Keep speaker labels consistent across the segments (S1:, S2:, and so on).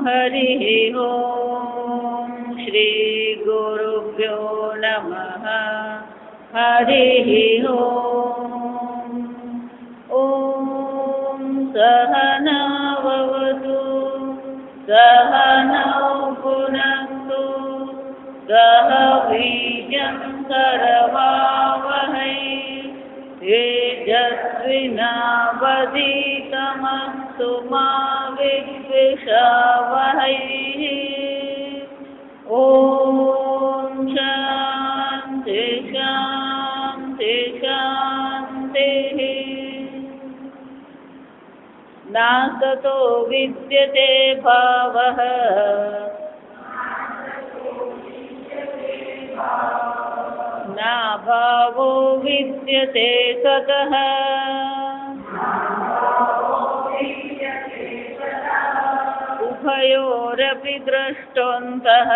S1: हरिः ओम श्री गुरुभ्यो नमः। हरिः ओम। ओम सहनाववतु सहनौ भुनक्तु सह वीर्यं करवावहै तेजस्विनावधीतमस्तु मा विद्विषावहै। ओम शान्ति शान्ति शान्तिः। नासतो विद्यते भावः ना भावो विद्यते सतः। उभयोरपि द्रष्टोऽन्तः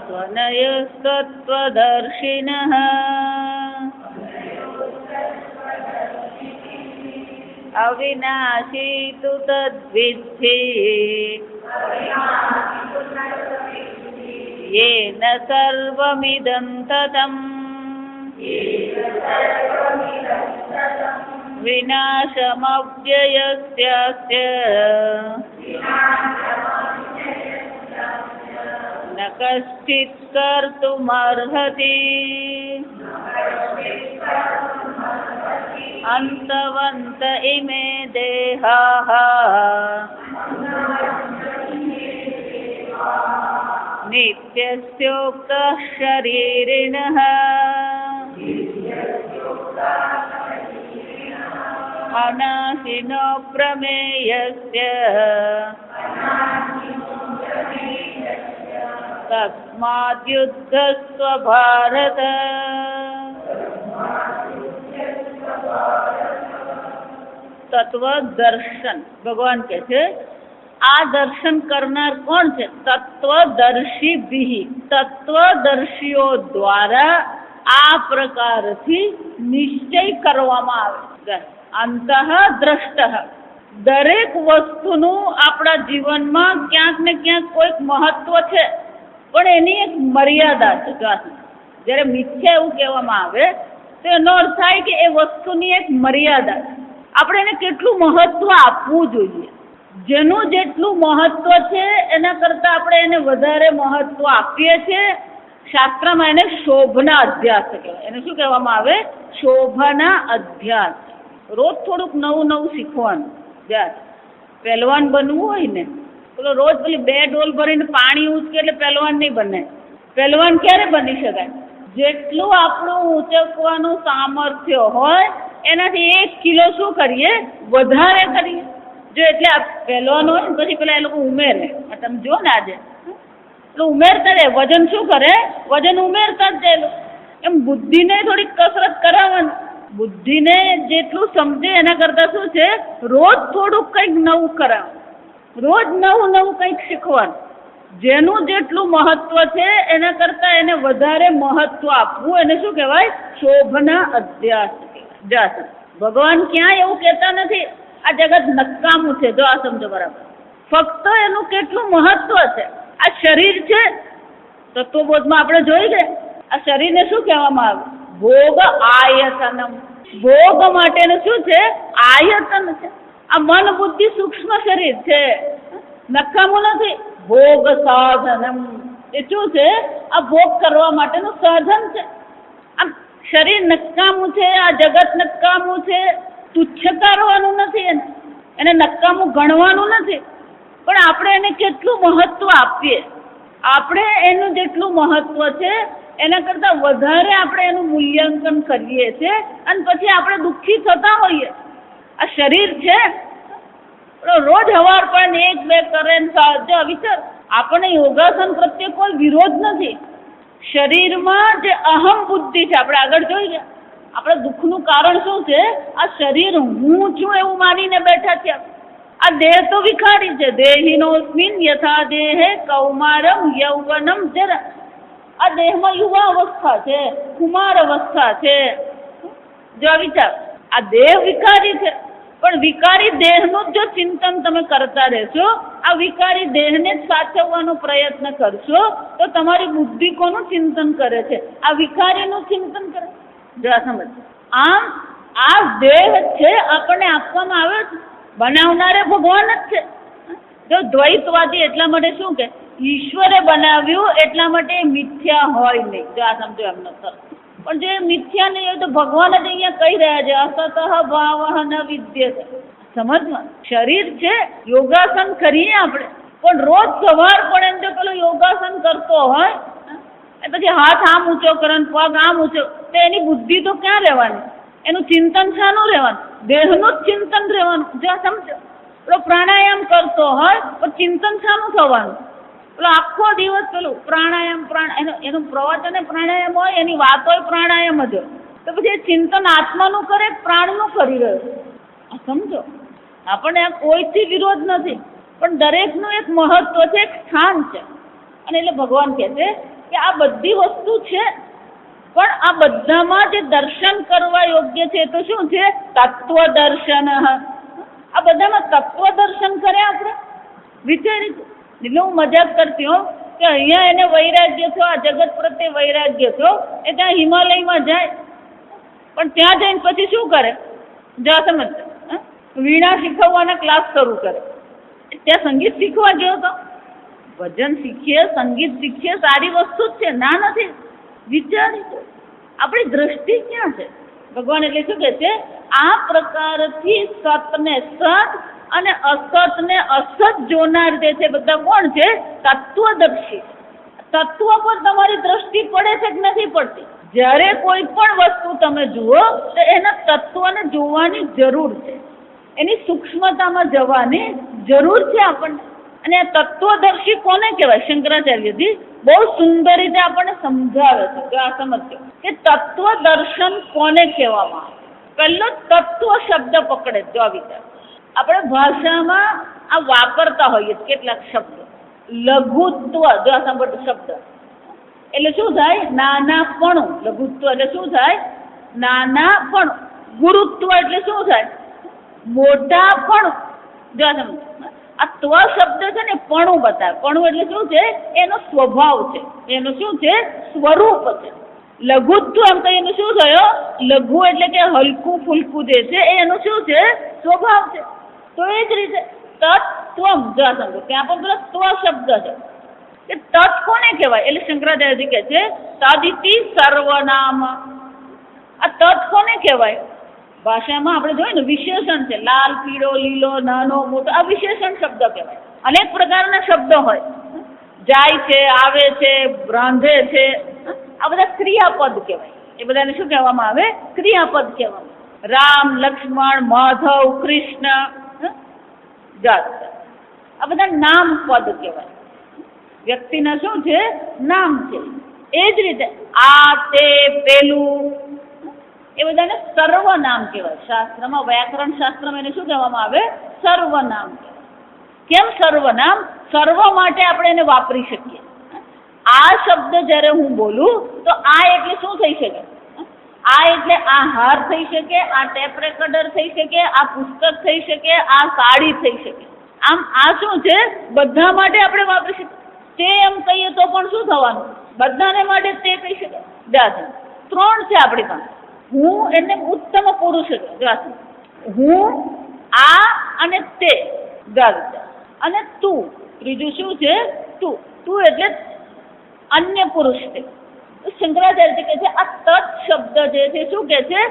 S1: त्वनयस्तत्त्वदर्शिनः। अविनाशी तु तद्विद्धि येन सर्वमिदं ततम्। विनाशमव्ययस्यास्य न कश्चित् कर्तुमर्हति। अन्तवन्त इमे देहाः नित्यस्योक्तः शरीरिणः। अनाशिनो प्रमेयस्य तस्माद्युद्धस्व भारत। तत्व दर्शन भगवान કહે છે આ દર્શન કરનાર કોણ છે? તત્વદર્શી ભી તત્વદર્શીઓ દ્વારા આ પ્રકારથી નિશ્ચય કરવામાં આવે છે। અંતઃ દ્રષ્ટ દરેક વસ્તુનું આપણા જીવનમાં ક્યાંક ને ક્યાંક કોઈક મહત્વ છે, પણ એની એક મર્યાદા છે। જ્યારે મિથ્યા એવું કહેવામાં આવે તો એનો અર્થ થાય કે એ વસ્તુની એક મર્યાદા છે। આપણે એને કેટલું મહત્વ આપવું જોઈએ? જેનું જેટલું મહત્વ છે એના કરતાં આપણે એને વધારે મહત્વ આપીએ છીએ। શાસ્ત્રમાં એને શોભના અધ્યાસ કહેવાય। એને શું કહેવામાં આવે? શોભાના અધ્યાસ। રોજ થોડુંક નવું નવું શીખવાનું। પહેલવાન બનવું હોય ને તો રોજ પેલી 2 ડોલ ભરીને પાણી ઊંચકે એટલે પહેલવાન નહીં બને। પહેલવાન ક્યારે બની શકાય? જેટલું આપણું ઊંચકવાનું સામર્થ્ય હોય એનાથી 1 કિલો શું કરીએ? વધારે કરીએ। જો એટલે આ પહેલવાન હોય ને પછી પેલા એ લોકો ઉમેરે, તમે જો ને આજે એટલે ઉમેરતા રહે, વજન શું કરે? વજન ઉમેરતા જ જાય। એમ બુદ્ધિને થોડીક કસરત કરાવવાની। બુદ્ધિને જેટલું સમજે એના કરતાં શું છે? રોજ થોડુંક કંઈક નવું કરાવવાનું, રોજ નવું નવું કંઈક શીખવાનું। જેનું જેટલું મહત્વ છે એના કરતાં એને વધારે મહત્વ આપવું એને શું કહેવાય? શોભના અધ્યાસ કહેવાય। ભગવાન ક્યાંય એવું કહેતા નથી આ જગત નકામું છે। જો આ સમજો બરાબર, ફક્ત એનું કેટલું મહત્વ છે। આ શરીર છે, તત્વબોધમાં આપણે જોઈ ગયા આ શરીરને શું કહેવામાં આવે? ભોગ આયતનમ। ભોગ માટેનું શું છે? આયતન છે। આ મન બુદ્ધિ સૂક્ષ્મ શરીર છે, નકામું નથી। ભોગ સાધનમ એ શું છે? આ ભોગ કરવા માટેનું સાધન છે। આમ શરીર નકામું છે, આ જગત નકામું છે, તુચ્છ કરવાનું નથી, એને નકામું ગણવાનું નથી, પણ આપણે એને કેટલું મહત્વ આપીએ? આપણે એનું જેટલું મહત્વ છે એના કરતાં વધારે આપણે એનું મૂલ્યાંકન કરીએ છીએ અને પછી આપણે દુઃખી થતા હોઈએ। આ શરીર છે, રોજ હવાર પણ 1-2 કરે ને જો વિચાર, આપણને યોગાસન પ્રત્યે કોઈ વિરોધ નથી। શરીરમાં જે અહમ બુદ્ધિ છે આપણે આગળ જોઈ ગયા, આપણે દુઃખનું કારણ શું છે? આ શરીર હું છું એવું માનીને બેઠા છે। આ દેહ તો વિખારી છે। દેહિનોસ્મિન યથા દેહે કૌમારમ યૌવનમ જરા। આ દેહમાં યુવા અવસ્થા છે, કુમાર અવસ્થા છે। જો વિચાર, આ દેહ વિકારી છે, પણ વિકારી દેહનું જો ચિંતન તમે કરતા રહેશો, આ વિકારી દેહને જ સાચવવાનો પ્રયત્ન કરશો, તો તમારી બુદ્ધિ કોનું ચિંતન કરે છે? આ વિકારીનું ચિંતન કરે. જો સમજ. આમ આ દેહ છે આપણને આપવામાં આવ્યો છે, બનાવનારે ભગવાન જ છે. જો દ્વૈતવાદી એટલા માટે શું કે ઈશ્વરે બનાવ્યું એટલા માટે મિથ્યા હોય નહીં. જો આ સમજો એમનો સર. પણ જે મિથ્યા નહીં હોય તો ભગવાન જ અહીંયા કહી રહ્યા છે અસતઃ ભાવઃ ન વિદ્યતે. સમજમાં શરીર છે, યોગાસન કરીએ આપણે, પણ રોજ સવાર પડે એમ જો પેલો યોગાસન કરતો હોય પછી હાથ આમ ઊંચો કરે પગ આમ ઊંચો, તો એની બુદ્ધિ તો ક્યાં રહેવાની? એનું ચિંતન શાનું રહેવાનું? દેહનું જ ચિંતન રહેવાનું. જો સમજો. પેલો પ્રાણાયામ કરતો હોય પણ ચિંતન શાનું થવાનું? પેલો આખો દિવસ પેલું પ્રાણાયામ એનું પ્રવચન પ્રાણાયામ હોય, એની વાત હોય પ્રાણાયામ જ હોય, તો પછી એ ચિંતન આત્માનું કરે પ્રાણનું કરી રહ્યો. સમજો. આપણને આ કોઈથી વિરોધ નથી, પણ દરેકનું એક મહત્વ છે, એક સ્થાન છે. અને એટલે ભગવાન કહે છે કે આ બધી વસ્તુ છે, પણ આ બધામાં જે દર્શન કરવા યોગ્ય છે તો શું છે? તત્વ દર્શન. આ બધામાં તત્વ દર્શન કરે આપણે વિચારી. એટલે હું મજાક કરતી હોઉં કે અહીંયા એને વૈરાગ્ય છો, આ જગત પ્રત્યે વૈરાગ્ય છો, એ ત્યાં હિમાલયમાં જાય, પણ ત્યાં જઈને પછી શું કરે? જા સમજ. વીણા શીખવવાના ક્લાસ શરૂ કરે. ત્યાં સંગીત શીખવા ગયો તો ભજન શીખીએ, સંગીત શીખીએ, સારી વસ્તુ જ છે, ના નથી. વિચારી આપણી દ્રષ્ટિ ક્યાં છે? ભગવાન એટલે શું કહે છે? આ પ્રકારથી સતને સત અને અસતને અસત જોનાર જે છે બધા કોણ છે? તત્વદર્શી. તત્વ પર તમારી દ્રષ્ટિ પડે છે કે નથી પડતી? જ્યારે કોઈ પણ વસ્તુ તમે જુઓ તો એના તત્વને જોવાની જરૂર છે, એની સૂક્ષ્મતામાં જવાની જરૂર છે આપણને. અને આ તત્વદર્શી કોને કહેવાય? શંકરાચાર્યજી બહુ સુંદર રીતે આપણને સમજાવે છે. જો આ સમજો કે તત્વ દર્શન કોને કહેવામાં આવે. પહેલો તત્વ શબ્દ પકડે. જો વિચાર આપણે ભાષામાં આ વાપરતા હોઈએ કેટલાક શબ્દ. લઘુત્વ, જો આ સાંભળતો શબ્દ એટલે શું થાય? નાનાપણું. લઘુત્વ એટલે શું થાય? નાનાપણું. ગુરુત્વ એટલે શું થાય? મોટાપણું. જો આ સમજો. આ ત્વ શબ્દ છે ને પણું બતાવે. પણું એટલે શું છે? એનો સ્વભાવ છે, એનું શું છે? સ્વરૂપ છે. લઘુત્વ એમ તો એનું શું થયો? લઘુ એટલે કે હલકું ફૂલકું જે છે એનું શું છે? સ્વભાવ છે. તો એ જ રીતે તત્વમ. જો સમજો ત્યાં પણ પેલો ત્વ શબ્દ છે કે તત્ કોને કહેવાય? એટલે શંકરાચાર્યજી કહે છે તદિતિ સર્વનામ. આ તત્ કોને કહેવાય? ભાષામાં આપણે જોઈએ ને વિશેષણ છે. લાલ, પીળો, લીલો, નાનો, મોટો, આ વિશેષણ શબ્દ કહેવાય. અનેક પ્રકારના શબ્દો હોય. જાય છે, આવે છે, રાંધે છે, આ બધા ક્રિયાપદ કહેવાય. એ બધાને શું કહેવામાં આવે? ક્રિયાપદ કહેવામાં. રામ, લક્ષ્મણ, માધવ, કૃષ્ણ, જાત, આ બધા નામ પદ કહેવાય. વ્યક્તિના શું છે? નામ છે. એ જ રીતે આ, તે, પેલું, એ બધાને સર્વનામ કહેવાય. શાસ્ત્રમાં, વ્યાકરણ શાસ્ત્રમાં એને શું કહેવામાં આવે? સર્વનામ કહેવાય. કેમ સર્વનામ? સર્વ માટે આપણે એને વાપરી શકીએ. આ શબ્દ જ્યારે હું બોલું તો આ એટલે શું થઈ શકે? આ એટલે આ હાર થઈ શકે, આ ટેપ રેકોર્ડર થઈ શકે, આ પુસ્તક થઈ શકે, આ સાડી થઈ શકે. આમ આ શું છે? બધા માટે આપણે વાપરી શકીએ. તે એમ કહીએ તો પણ શું થવાનું? બધાને માટે તે કહી શકે. ત્રણ છે આપણી પાસે. હું એટલે ઉત્તમ પુરુષ છે. હું, આ અને તે, અને તું. ત્રીજું શું છે? તું. તું એટલે અન્ય પુરુષ છે. શંકરાચાર્ય કહે છે આ તત્ શબ્દ જે છે શું કે છે?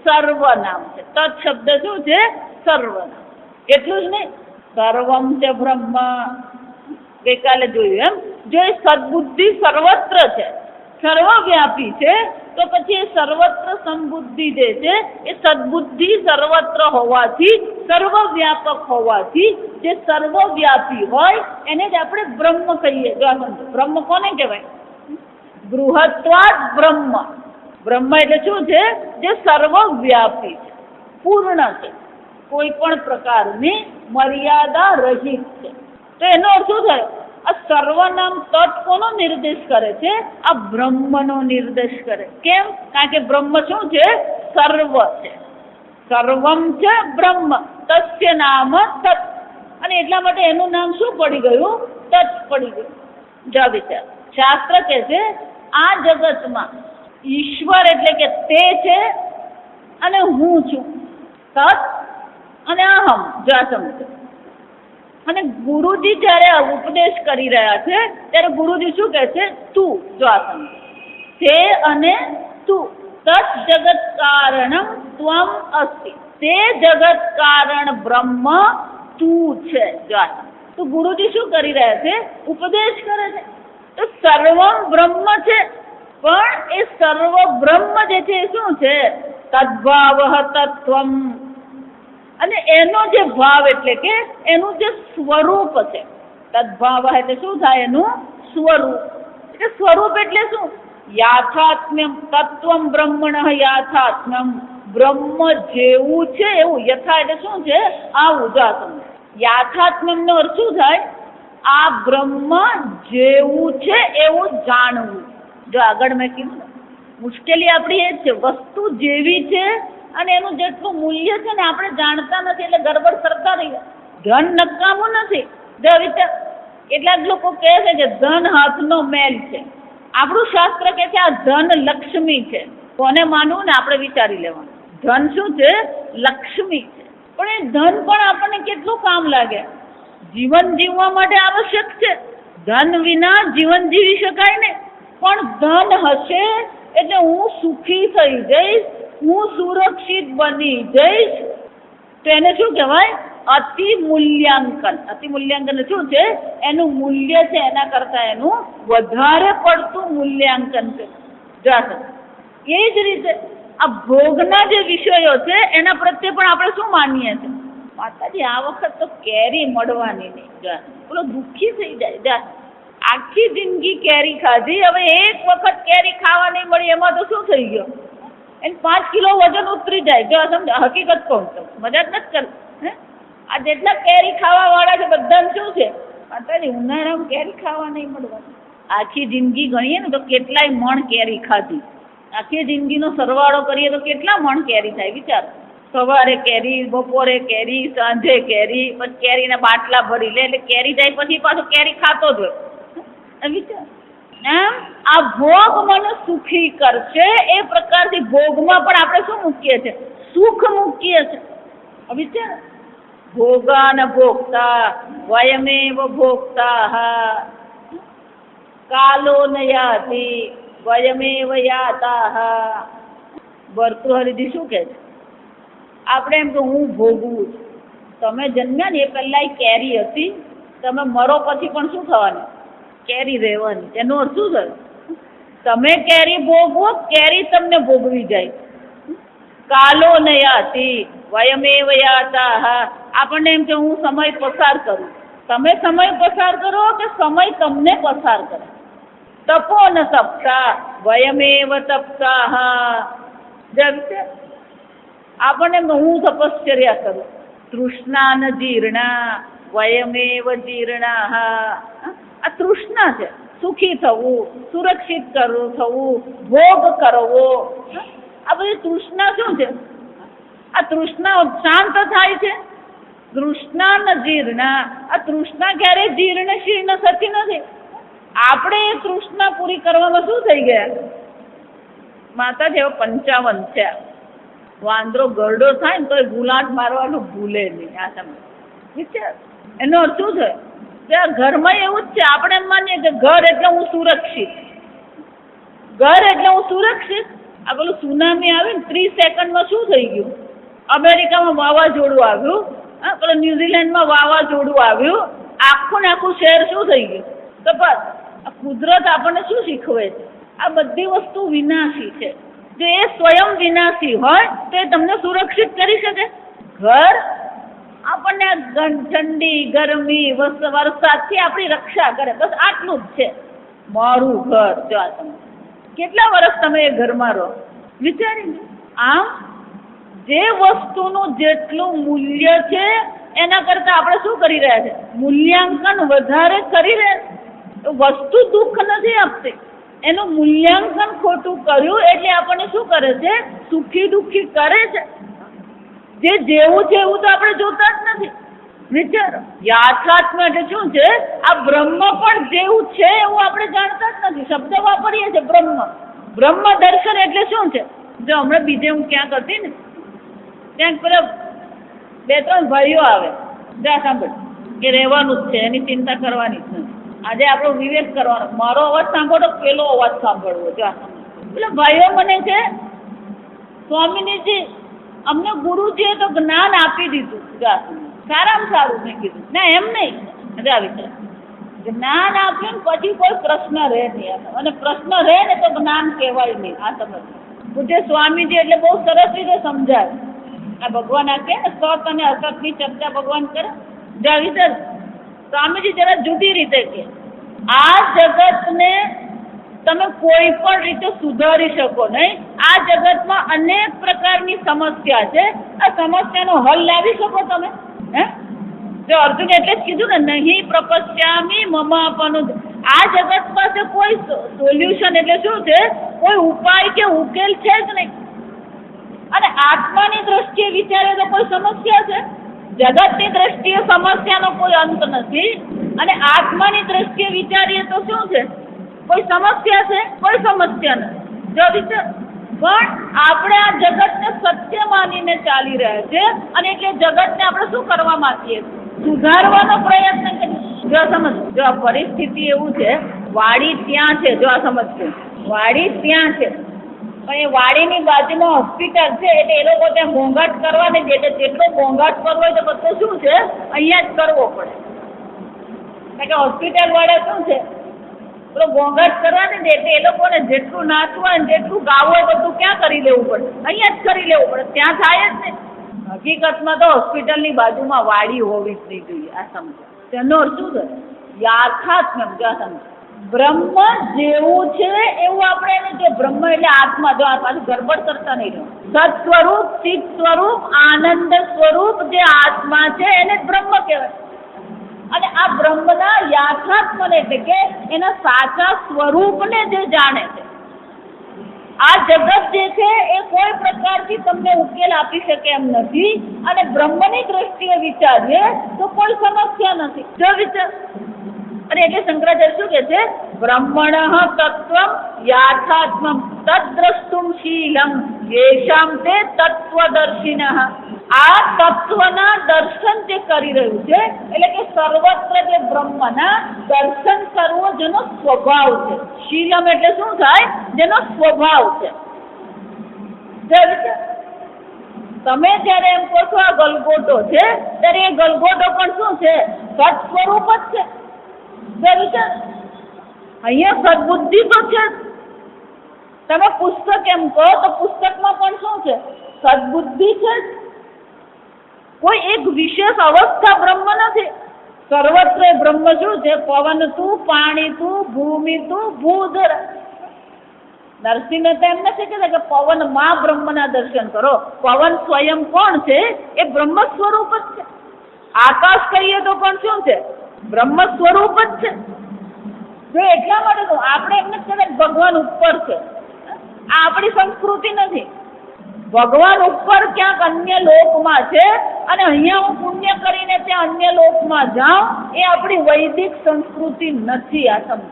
S1: સર્વનામ છે. તત્ શબ્દ શું છે? સર્વનામ. એટલું જ નહીં, સર્વમ છે બ્રહ્મ. ગઈકાલે જોયું એમ, જો એ સદબુદ્ધિ સર્વત્ર છે, સર્વવ્યાપી છે, તો પછી એ સર્વત્ર સંબુદ્ધિ જે છે એ સદબુદ્ધિ સર્વત્ર હોવાથી, સર્વવ્યાપક હોવાથી, જે સર્વવ્યાપી હોય એને જ આપણે બ્રહ્મ કહીએ. બ્રહ્મ કોને કહેવાય? બૃહત્વાદ બ્રહ્મ. બ્રહ્મ એટલે શું છે? જે સર્વવ્યાપી છે, પૂર્ણ છે, કોઈ પણ પ્રકારની મર્યાદા રહિત છે. તો એનો અર્થ શું થયો? આ સર્વનામ તત્ કોનો નિર્દેશ કરે છે? આ બ્રહ્મનો નિર્દેશ કરે. કેમ? કારણ કે બ્રહ્મ શું છે? સર્વ છે. સર્વમ છે બ્રહ્મ. તસ્ય નામ તત. અને એટલા માટે એનું નામ શું પડી ગયું? તત પડી ગયું. જા વિચાર, શાસ્ત્ર કહે છે આ જગતમાં ઈશ્વર એટલે કે તે છે અને હું છું, તત અને અહમ. જા સમજો. અને ગુરુજી જયારે ઉપદેશ કરી રહ્યા છે ત્યારે ગુરુજી શું કહે છે? તું. જો આ સમજો, તે અને તું. તત જગત કારણમ ત્વમ અસ્તિ. તે જગત કારણ બ્રહ્મ તું છે. જો આ તો ગુરુજી શું કરી રહ્યા છે? ઉપદેશ કરે છે. તો સર્વમ બ્રહ્મ છે, પણ એ સર્વ બ્રહ્મ જે છે એ શું છે? તદ્ભાવ તત્વમ. અને એનો જે ભાવ એટલે કે એનું જે સ્વરૂપ છે. તદ્ભાવ એટલે શું થાય? એનું સ્વરૂપ. એટલે સ્વરૂપ એટલે શું? યાથાત્મ્યમ. તત્વમ બ્રહ્મણ યાથાત્મ્યમ. બ્રહ્મ જેવું છે એવું. યથા એટલે શું છે? આવું. જો સમજો, યાથાત્મ્યમ નો અર્થ શું થાય? આ બ્રહ્મ જેવું છે એવું જાણવું. જો આગળ મેં કીધું ને, મુશ્કેલી આપણી એ જ છે, વસ્તુ જેવી છે અને એનું જેટલું મૂલ્ય છે ને આપણે જાણતા નથી, એટલે ગડબડ કરતા રહીએ. ધન નકામું નથી. જો વિચાર, કેટલાક લોકો કહે છે કે ધન હાથનો મેલ છે. આપણું શાસ્ત્ર કહે છે આ ધન લક્ષ્મી છે. કોને માનવું ને આપણે વિચારી લેવાનું. ધન શું છે? લક્ષ્મી છે. પણ એ ધન પણ આપણને કેટલું કામ લાગે? જીવન જીવવા માટે આવશ્યક છે. ધન વિના જીવન જીવી શકાય ને. પણ ધન હશે એટલે હું સુખી થઈ જઈશ, હું સુરક્ષિત બની જઈશ. તો એને શું કહેવાય? અતિ મૂલ્યાંકન. અતિ મૂલ્યાંકન શું છે? એનું મૂલ્ય છે એના કરતા એનું વધારે પડતું મૂલ્યાંકન છે. એ જ રીતે આ ભોગના જે વિષયો છે એના પ્રત્યે પણ આપણે શું માનીએ છીએ? માતાજી આ વખત તો કેરી મળવાની નહીં. પેલો દુઃખી થઈ જાય. આખી જિંદગી કેરી ખાધી, હવે એક વખત કેરી ખાવા નહીં મળી એમાં તો શું થઈ ગયો? એને 5 કિલો વજન ઉતરી જાય. જો સમજ, હકીકત કહું તો મજાક નથી કરતી. આ જેટલા કેરી ખાવા વાળા છે બધાને શું છે? માતાજી ઉનાળામાં કેરી ખાવા નહીં મળવાની. આખી જિંદગી ગણીએ ને તો કેટલાય મણ કેરી ખાધી. આખી જિંદગીનો સરવાળો કરીએ તો કેટલા મણ કેરી થાય? વિચાર. સવારે કેરી, બપોરે કેરી, સાંજે કેરી, પછી કેરીના બાટલા ભરી લે. એટલે કેરી જાય પછી પાછું કેરી ખાતો જ હોય. વિચાર. એમ આ ભોગ મને સુખી કરશે એ પ્રકારથી ભોગમાં પણ આપણે શું મૂકીએ છીએ? સુખ મૂકીએ છીએ. વિચાર. ભોગાન ભોગતા વયમેવ ભોગતા કાલો ન યાતિ વયમેવ યાતા. ભર્તૃહરિજી શું કહે છે? આપણે એમ કે હું ભોગવું છું. તમે જન્મ્યા ને એ પહેલા કેરી હતી, તમે મરો પછી પણ શું થવાનું? કેરી રહેવાની. એનો અર્થ શું થયો? તમે કેરી ભોગવો, કેરી તમને ભોગવી જાય. કાલો ન યાતિ વયમેવ યાતા. આપણને એમ કે હું સમય પસાર કરું. તમે સમય પસાર કરો કે સમય તમને પસાર કરે? તપો ન તપતા વયમેવ તપતા. આપણને હું તપશ્ચર્યા કરું. તૃષ્ણા ન જીર્ણા વયમેવ જીર્ણા. આ તૃષ્ણા છે. સુખી થવું, સુરક્ષિત થવું, ભોગ કરવો, આ બધી તૃષ્ણા શું છે? આ તૃષ્ણા શાંત થાય છે. તૃષ્ણા ન જીર્ણા. આ તૃષ્ણા ક્યારેય જીર્ણશીલ થતી નથી. આપણે એ તૃષ્ણા પૂરી કરવામાં શું થઈ ગયા? માતાજી હવે 55 છે. વાંદરો ગરડો થાય ને તો ગુલાટ મારવાનું ભૂલે નહીં. આ સમય વિચાર. એનો અર્થ શું છે? ત્યાં ઘરમાં એવું જ છે. આપણે એમ માનીએ કે ઘર એટલે હું સુરક્ષિત. ઘર એટલે હું સુરક્ષિત. આ પેલું સુનામી આવ્યું ને 30 સેકન્ડમાં શું થઈ ગયું? અમેરિકામાં વાવાઝોડું આવ્યું, પેલું ન્યુઝીલેન્ડમાં વાવાઝોડું આવ્યું, આખું ને આખું શહેર શું થઈ ગયું? તો બસ આ કુદરત આપણને શું શીખવે છે? આ બધી વસ્તુ વિનાશી છે. જો એ સ્વયં વિનાશી હોય તો એ તમને સુરક્ષિત કરી શકે? ઘર આપણને ઠંડી, ગરમી, વરસાદથી આપણી રક્ષા કરે. બસ આટલું જ છે મારું ઘર. જો આ તમે કેટલા વર્ષ તમે એ ઘરમાં રહો? વિચારીને. આમ જે વસ્તુનું જેટલું મૂલ્ય છે એના કરતા આપણે શું કરી રહ્યા છે? મૂલ્યાંકન વધારે કરી રહ્યા છે. વસ્તુ દુઃખ નથી આપતી, એનું મૂલ્યાંકન ખોટું કર્યું એટલે આપણને શું કરે છે? સુખી દુઃખી કરે છે. જે જેવું છે એવું તો આપણે જોતા જ નથી. વિચારો, યાથાત્મ એટલે શું છે? આ બ્રહ્મ પણ જેવું છે એવું આપણે જાણતા જ નથી. શબ્દ વાપરીએ છીએ બ્રહ્મ દર્શન એટલે શું છે? જો હમણાં બીજે હું ક્યાંક હતી ને, ત્યાં પેલા 2-3 ભાઈઓ આવે, જા સાંભળ કે રહેવાનું જ છે, એની ચિંતા કરવાની જ નથી, આજે આપણો વિવેક કરવાનો, મારો અવાજ સાંભળો પેલો અવાજ સાંભળવો. જા પેલા ભાઈઓ મને છે, સ્વામીજી અમને ગુરુજીએ તો જ્ઞાન આપી દીધું. જા સારામાં સારું. મેં કીધું ના એમ નહીં, વિચાર જ્ઞાન આપ્યું ને પછી કોઈ પ્રશ્ન રહે નહીં, અને પ્રશ્ન રહે ને તો જ્ઞાન કહેવાય નહીં. આ સમજ પૂજ્ય સ્વામીજી એટલે બહુ સરસ રીતે સમજાય. આ ભગવાન આ કે સત અને અસતની ચર્ચા ભગવાન કરે. જા વિચાર, સ્વામીજી જરા જુદી રીતે કે આ જગતને તમે કોઈ પણ રીતે સુધારી શકો નહીં. આ જગતમાં અનેક પ્રકારની સમસ્યા છે. આ સમસ્યાનો હલ લાવી શકો તમે? જો અર્જુન એટલે જ કીધું ને, નહીં પ્રપશ્યામી મમ આપવાનું. આ જગત પાસે કોઈ સોલ્યુશન એટલે શું છે? કોઈ ઉપાય કે ઉકેલ છે જ નહીં. અને આત્માની દ્રષ્ટિએ વિચારે તો કોઈ સમસ્યા છે? જગતની દ્રષ્ટિએ સમસ્યાનો કોઈ અંત નથી, અને આત્માની દ્રષ્ટિએ વિચારીએ તો શું છે? કોઈ સમસ્યા છે? કોઈ સમસ્યા નથી. જો વિચાર, પણ આપણે આ જગતને સત્ય માનીને ચાલી રહ્યા છે, અને એટલે જગતને આપણે શું કરવા માંગીએ? સુધારવાનો પ્રયત્ન કરીએ. જો સમજ, જો આ પરિસ્થિતિ એવું છે, વાડી ત્યાં છે, જો આ સમજવું, વાડી ત્યાં છે, પણ એ વાડીની બાજુમાં હોસ્પિટલ છે, એટલે એ લોકો ત્યાં ઘોંઘાટ કરવા નહીં દે. એટલે જેટલો ઘોંઘાટ કરવો હોય તો બધું શું છે? અહીંયા જ કરવો પડે. કારણ કે હોસ્પિટલ વાળા શું છે? પેલો ઘોંઘાટ કરવા નહીં દે, એટલે એ લોકોને જેટલું નાચવું હોય ને જેટલું ગાવું હોય બધું ક્યાં કરી લેવું પડે? અહીંયા જ કરી લેવું પડે. ત્યાં થાય જ ને. હકીકતમાં તો હોસ્પિટલની બાજુમાં વાડી હોવી જ નહીં જોઈએ. આ સમજો. તેનો અર્થ શું થાય? યાથાત્મ. સમજો, આ સમજો. બ્રહ્મ જેવું છે એવું આપણે એને જો બ્રહ્મ એટલે આત્મા, જો આ પાછું ગડબડ કરતા નહીં રહો. સત્સ્વરૂપ, ચિત્ત સ્વરૂપ, આનંદ સ્વરૂપ જે આત્મા છે એને બ્રહ્મ કહેવાય. અને આ બ્રહ્મના યાથાત્મને એટલે કે એના સાચા સ્વરૂપને જે જાણે છે, આ જગત જે છે એ કોઈ પ્રકારથી તમને ઉકેલ આપી શકે એમ નથી. અને બ્રહ્મની દ્રષ્ટિએ વિચારીએ તો કોઈ સમસ્યા નથી. જો વિચાર, અને એટલે શંકરાચાર્ય શું કે છે? બ્રહ્મણઃ તત્વમ યાથાત્મમ તદ્દ્રષ્ટુમ શીલમ યેષામ તે તત્વદર્શિનઃ. આ તત્વના દર્શન જે કરી રહ્યું છે, એટલે કે સર્વત્ર જે બ્રહ્મના દર્શન કરવો જેનો સ્વભાવ છે. શીલમ એટલે શું થાય? જેનો સ્વભાવ છે. તમે જયારે એમ કહો છો આ ગલગોટો છે, ત્યારે એ ગલગોટો પણ શું છે? સત સ્વરૂપ જ છે. અહીંયા સદબુદ્ધિ તો છે. તમે પુસ્તક એમ કહો તો પુસ્તકમાં પણ શું છે? સદબુદ્ધિ છે. કોઈ એક વિશેષ અવસ્થા બ્રહ્મ નથી. સર્વત્ર બ્રહ્મ શું છે? પવન તું, પાણી તું, ભૂમિ તું, ભૂધર. નરસિંહ મહેતા એમ નથી કહેતા કે પવનમાં બ્રહ્મના દર્શન કરો. પવન સ્વયં કોણ છે? એ બ્રહ્મ સ્વરૂપ જ છે. આકાશ કહીએ તો પણ શું છે? બ્રહ્મ સ્વરૂપ જ છે. જો એટલા માટે તો આપણે એમને કદાચ ભગવાન ઉપર છે. આ આપણી સંસ્કૃતિ નથી. ભગવાન ઉપર ક્યાંક અન્ય લોકમાં છે, અને અહીંયા હું પુણ્ય કરીને ત્યાં અન્ય લોકમાં જાઉં, એ આપણી વૈદિક સંસ્કૃતિ નથી. આ સમજ.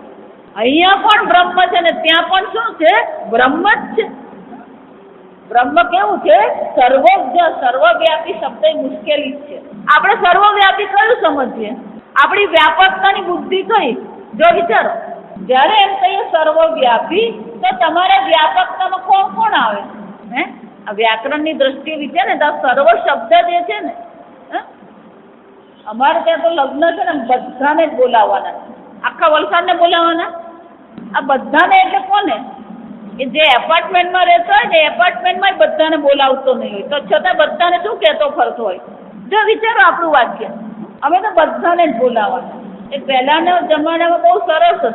S1: અહીંયા પણ બ્રહ્મ છે ને ત્યાં પણ શું છે? બ્રહ્મ જ છે. બ્રહ્મ કેવું છે? સર્વજ્ઞ, સર્વવ્યાપી. શબ્દ મુશ્કેલી છે. આપણે સર્વવ્યાપી કયું સમજીએ? આપણી વ્યાપકતાની બુદ્ધિ કઈ? જો વિચારો, જયારે એમ કહીએ સર્વવ્યાપી, તો તમારા વ્યાપકતામાં કોણ કોણ આવે? આ વ્યાકરણની દ્રષ્ટિએ વિચારે ને તો સર્વ શબ્દ જે છે ને, અમારે ત્યાં તો લગ્ન છે ને બધાને જ બોલાવવાના. આખા વલસાડને બોલાવવાના. આ બધાને એટલે કોને? એ જે એપાર્ટમેન્ટમાં રહેતો હોય ને, એપાર્ટમેન્ટમાં બધાને બોલાવતો નહીં હોય, તો છતાં બધાને શું કહેતો ફરતો હોય? જો વિચારો આપણું વાક્ય, અમે તો બધાને જ બોલાવવાના. એ પહેલાના જમાનામાં બહુ સરસ હતું.